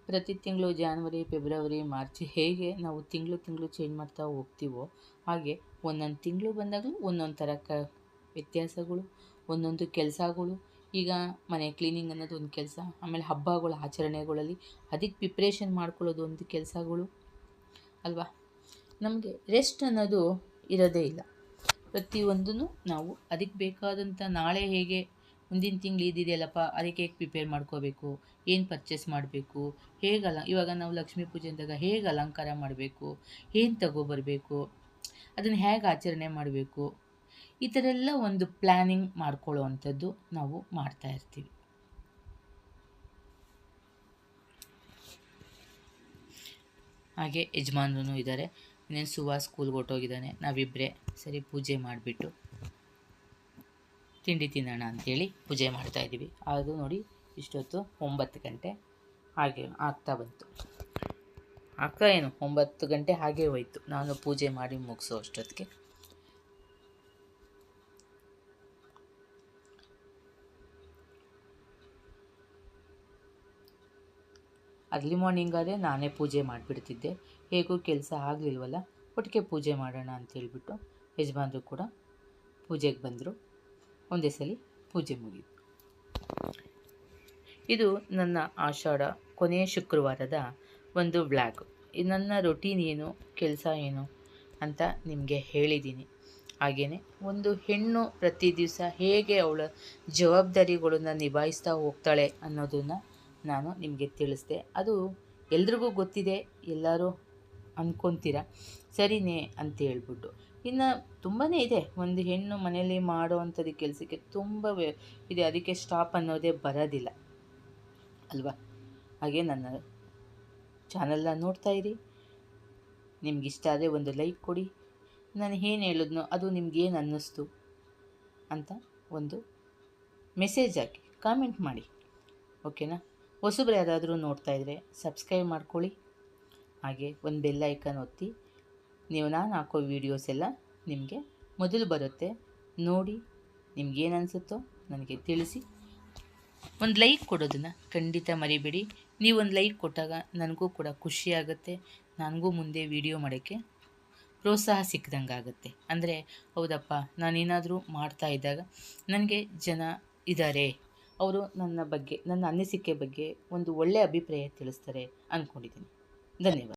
ಪ್ರತಿ ತಿಂಗಳು ಜಾನ್ವರಿ, ಫೆಬ್ರವರಿ, ಮಾರ್ಚ್ ಹೇಗೆ ನಾವು ತಿಂಗಳು ಚೇಂಜ್ ಮಾಡ್ತಾ ಹೋಗ್ತೀವೋ ಹಾಗೆ ಒಂದೊಂದು ತಿಂಗಳು ಬಂದಾಗಲೂ ಒಂದೊಂದು ಥರ ವ್ಯತ್ಯಾಸಗಳು, ಒಂದೊಂದು ಕೆಲಸಗಳು. ಈಗ ಮನೆ ಕ್ಲೀನಿಂಗ್ ಅನ್ನೋದು ಒಂದು ಕೆಲಸ, ಆಮೇಲೆ ಹಬ್ಬಗಳ ಆಚರಣೆಗಳಲ್ಲಿ ಅದಕ್ಕೆ ಪ್ರಿಪ್ರೇಷನ್ ಮಾಡ್ಕೊಳ್ಳೋದು ಒಂದು ಕೆಲಸಗಳು ಅಲ್ವಾ. ನಮಗೆ ರೆಸ್ಟ್ ಅನ್ನೋದು ಇರೋದೇ ಇಲ್ಲ. ಪ್ರತಿಯೊಂದನ್ನು ನಾವು ಅದಕ್ಕೆ ಬೇಕಾದಂಥ ನಾಳೆ ಹೇಗೆ ಮುಂದಿನ ತಿಂಗಳು ಇದಿದೆಯಲ್ಲಪ್ಪ ಅದಕ್ಕೆ ಹೇಗೆ ಪ್ರಿಪೇರ್ ಮಾಡ್ಕೋಬೇಕು, ಏನು ಪರ್ಚೇಸ್ ಮಾಡಬೇಕು, ಇವಾಗ ನಾವು ಲಕ್ಷ್ಮೀ ಪೂಜೆ ಅಂದಾಗ ಹೇಗೆ ಅಲಂಕಾರ ಮಾಡಬೇಕು, ಏನು ತಗೊಬರಬೇಕು, ಅದನ್ನು ಹೇಗೆ ಆಚರಣೆ ಮಾಡಬೇಕು, ಈ ಥರ ಎಲ್ಲ ಒಂದು ಪ್ಲ್ಯಾನಿಂಗ್ ಮಾಡ್ಕೊಳ್ಳೋ ಅಂಥದ್ದು ನಾವು ಮಾಡ್ತಾಯಿರ್ತೀವಿ. ಹಾಗೆ ಯಜಮಾನ್ರೂ ಇದ್ದಾರೆ. ಇನ್ನೇನು ಸುವಾ ಸ್ಕೂಲ್ಗೆ ಹೊರಟೋಗಿದ್ದಾನೆ. ನಾವಿಬ್ಬರೇ ಸರಿ ಪೂಜೆ ಮಾಡಿಬಿಟ್ಟು ತಿಂಡಿ ತಿನ್ನೋಣ ಅಂಥೇಳಿ ಪೂಜೆ ಮಾಡ್ತಾಯಿದ್ದೀವಿ. ಅದು ನೋಡಿ ಇಷ್ಟೊತ್ತು 9 ಗಂಟೆ ಹಾಗೆ ಆಗ್ತಾ ಬಂತು. ಏನು 9 ಗಂಟೆ ಹಾಗೆ ಹೋಯಿತು ನಾನು ಪೂಜೆ ಮಾಡಿ ಮುಗಿಸೋ ಅಷ್ಟೊತ್ತಿಗೆ. ಅರ್ಲಿ ಮಾರ್ನಿಂಗ್ ಆದರೆ ನಾನೇ ಪೂಜೆ ಮಾಡಿಬಿಡ್ತಿದ್ದೆ. ಹೇಗೂ ಕೆಲಸ ಆಗಲಿಲ್ವಲ್ಲ, ಒಟ್ಟಿಗೆ ಪೂಜೆ ಮಾಡೋಣ ಅಂತೇಳ್ಬಿಟ್ಟು ಯಜಮಾನರು ಕೂಡ ಪೂಜೆಗೆ ಬಂದರು. ಒಂದೇ ಸಲ ಪೂಜೆ ಮುಗೀತು. ಇದು ನನ್ನ ಆಷಾಢ ಕೊನೆಯ ಶುಕ್ರವಾರದ ಒಂದು ವ್ಲಾಗ್. ನನ್ನ ರೊಟೀನ್ ಏನು, ಕೆಲಸ ಏನು ಅಂತ ನಿಮಗೆ ಹೇಳಿದ್ದೀನಿ. ಹಾಗೆಯೇ ಒಂದು ಹೆಣ್ಣು ಪ್ರತಿ ದಿವಸ ಹೇಗೆ ಅವಳ ಜವಾಬ್ದಾರಿಗಳನ್ನು ನಿಭಾಯಿಸ್ತಾ ಹೋಗ್ತಾಳೆ ಅನ್ನೋದನ್ನು ನಾನು ನಿಮಗೆ ತಿಳಿಸ್ದೆ. ಅದು ಎಲ್ರಿಗೂ ಗೊತ್ತಿದೆ, ಎಲ್ಲರೂ ಅಂದ್ಕೊತೀರ ಸರಿಯೇ ಅಂತ ಹೇಳ್ಬಿಟ್ಟು. ಇನ್ನು ತುಂಬಾ ಇದೆ, ಒಂದು ಹೆಣ್ಣು ಮನೆಯಲ್ಲಿ ಮಾಡೋ ಅಂಥದ್ದು ಕೆಲಸಕ್ಕೆ ತುಂಬ ಇದೆ. ಅದಕ್ಕೆ ಸ್ಟಾಪ್ ಅನ್ನೋದೇ ಬರೋದಿಲ್ಲ ಅಲ್ವಾ. ಹಾಗೆ ನನ್ನ ಚಾನಲ್ನ ನೋಡ್ತಾಯಿರಿ. ನಿಮಗಿಷ್ಟ ಆದರೆ ಒಂದು ಲೈಕ್ ಕೊಡಿ. ನಾನು ಏನು ಹೇಳಿದ್ನೋ ಅದು ನಿಮಗೇನು ಅನ್ನಿಸ್ತು ಅಂತ ಒಂದು ಮೆಸೇಜ್ ಹಾಕಿ ಕಾಮೆಂಟ್ ಮಾಡಿ, ಓಕೆನಾ. ಹೊಸಬ್ರು ಯಾರಾದರೂ ನೋಡ್ತಾಯಿದ್ರೆ ಸಬ್ಸ್ಕ್ರೈಬ್ ಮಾಡ್ಕೊಳ್ಳಿ. ಹಾಗೆ ಒಂದು ಬೆಲ್ ಐಕಾನ್ ಒತ್ತಿ. ನಾನು ಹಾಕೋ ವೀಡಿಯೋಸ್ ಎಲ್ಲ ನಿಮಗೆ ಮೊದಲು ಬರುತ್ತೆ. ನೋಡಿ ನಿಮಗೇನು ಅನಿಸುತ್ತೋ ನನಗೆ ತಿಳಿಸಿ. ಒಂದು ಲೈಕ್ ಕೊಡೋದನ್ನು ಖಂಡಿತ ಮರಿಬೇಡಿ. ನೀವೊಂದು ಲೈಕ್ ಕೊಟ್ಟಾಗ ನನಗೂ ಕೂಡ ಖುಷಿಯಾಗುತ್ತೆ. ನನಗೂ ಮುಂದೆ ವೀಡಿಯೋ ಮಾಡೋಕ್ಕೆ ಪ್ರೋತ್ಸಾಹ ಸಿಕ್ಕಿದಂಗೆ ಆಗುತ್ತೆ. ಅಂದರೆ ಹೌದಪ್ಪ, ನಾನೇನಾದರೂ ಮಾಡ್ತಾ ಇದ್ದಾಗ ನನಗೆ ಜನ ಇದ್ದಾರೆ, ಅವರು ನನ್ನ ಬಗ್ಗೆ, ನನ್ನ ಅನಿಸಿಕೆ ಬಗ್ಗೆ ಒಂದು ಒಳ್ಳೆಯ ಅಭಿಪ್ರಾಯ ತಿಳಿಸ್ತಾರೆ ಅಂದ್ಕೊಂಡಿದ್ದೀನಿ. ಧನ್ಯವಾದ.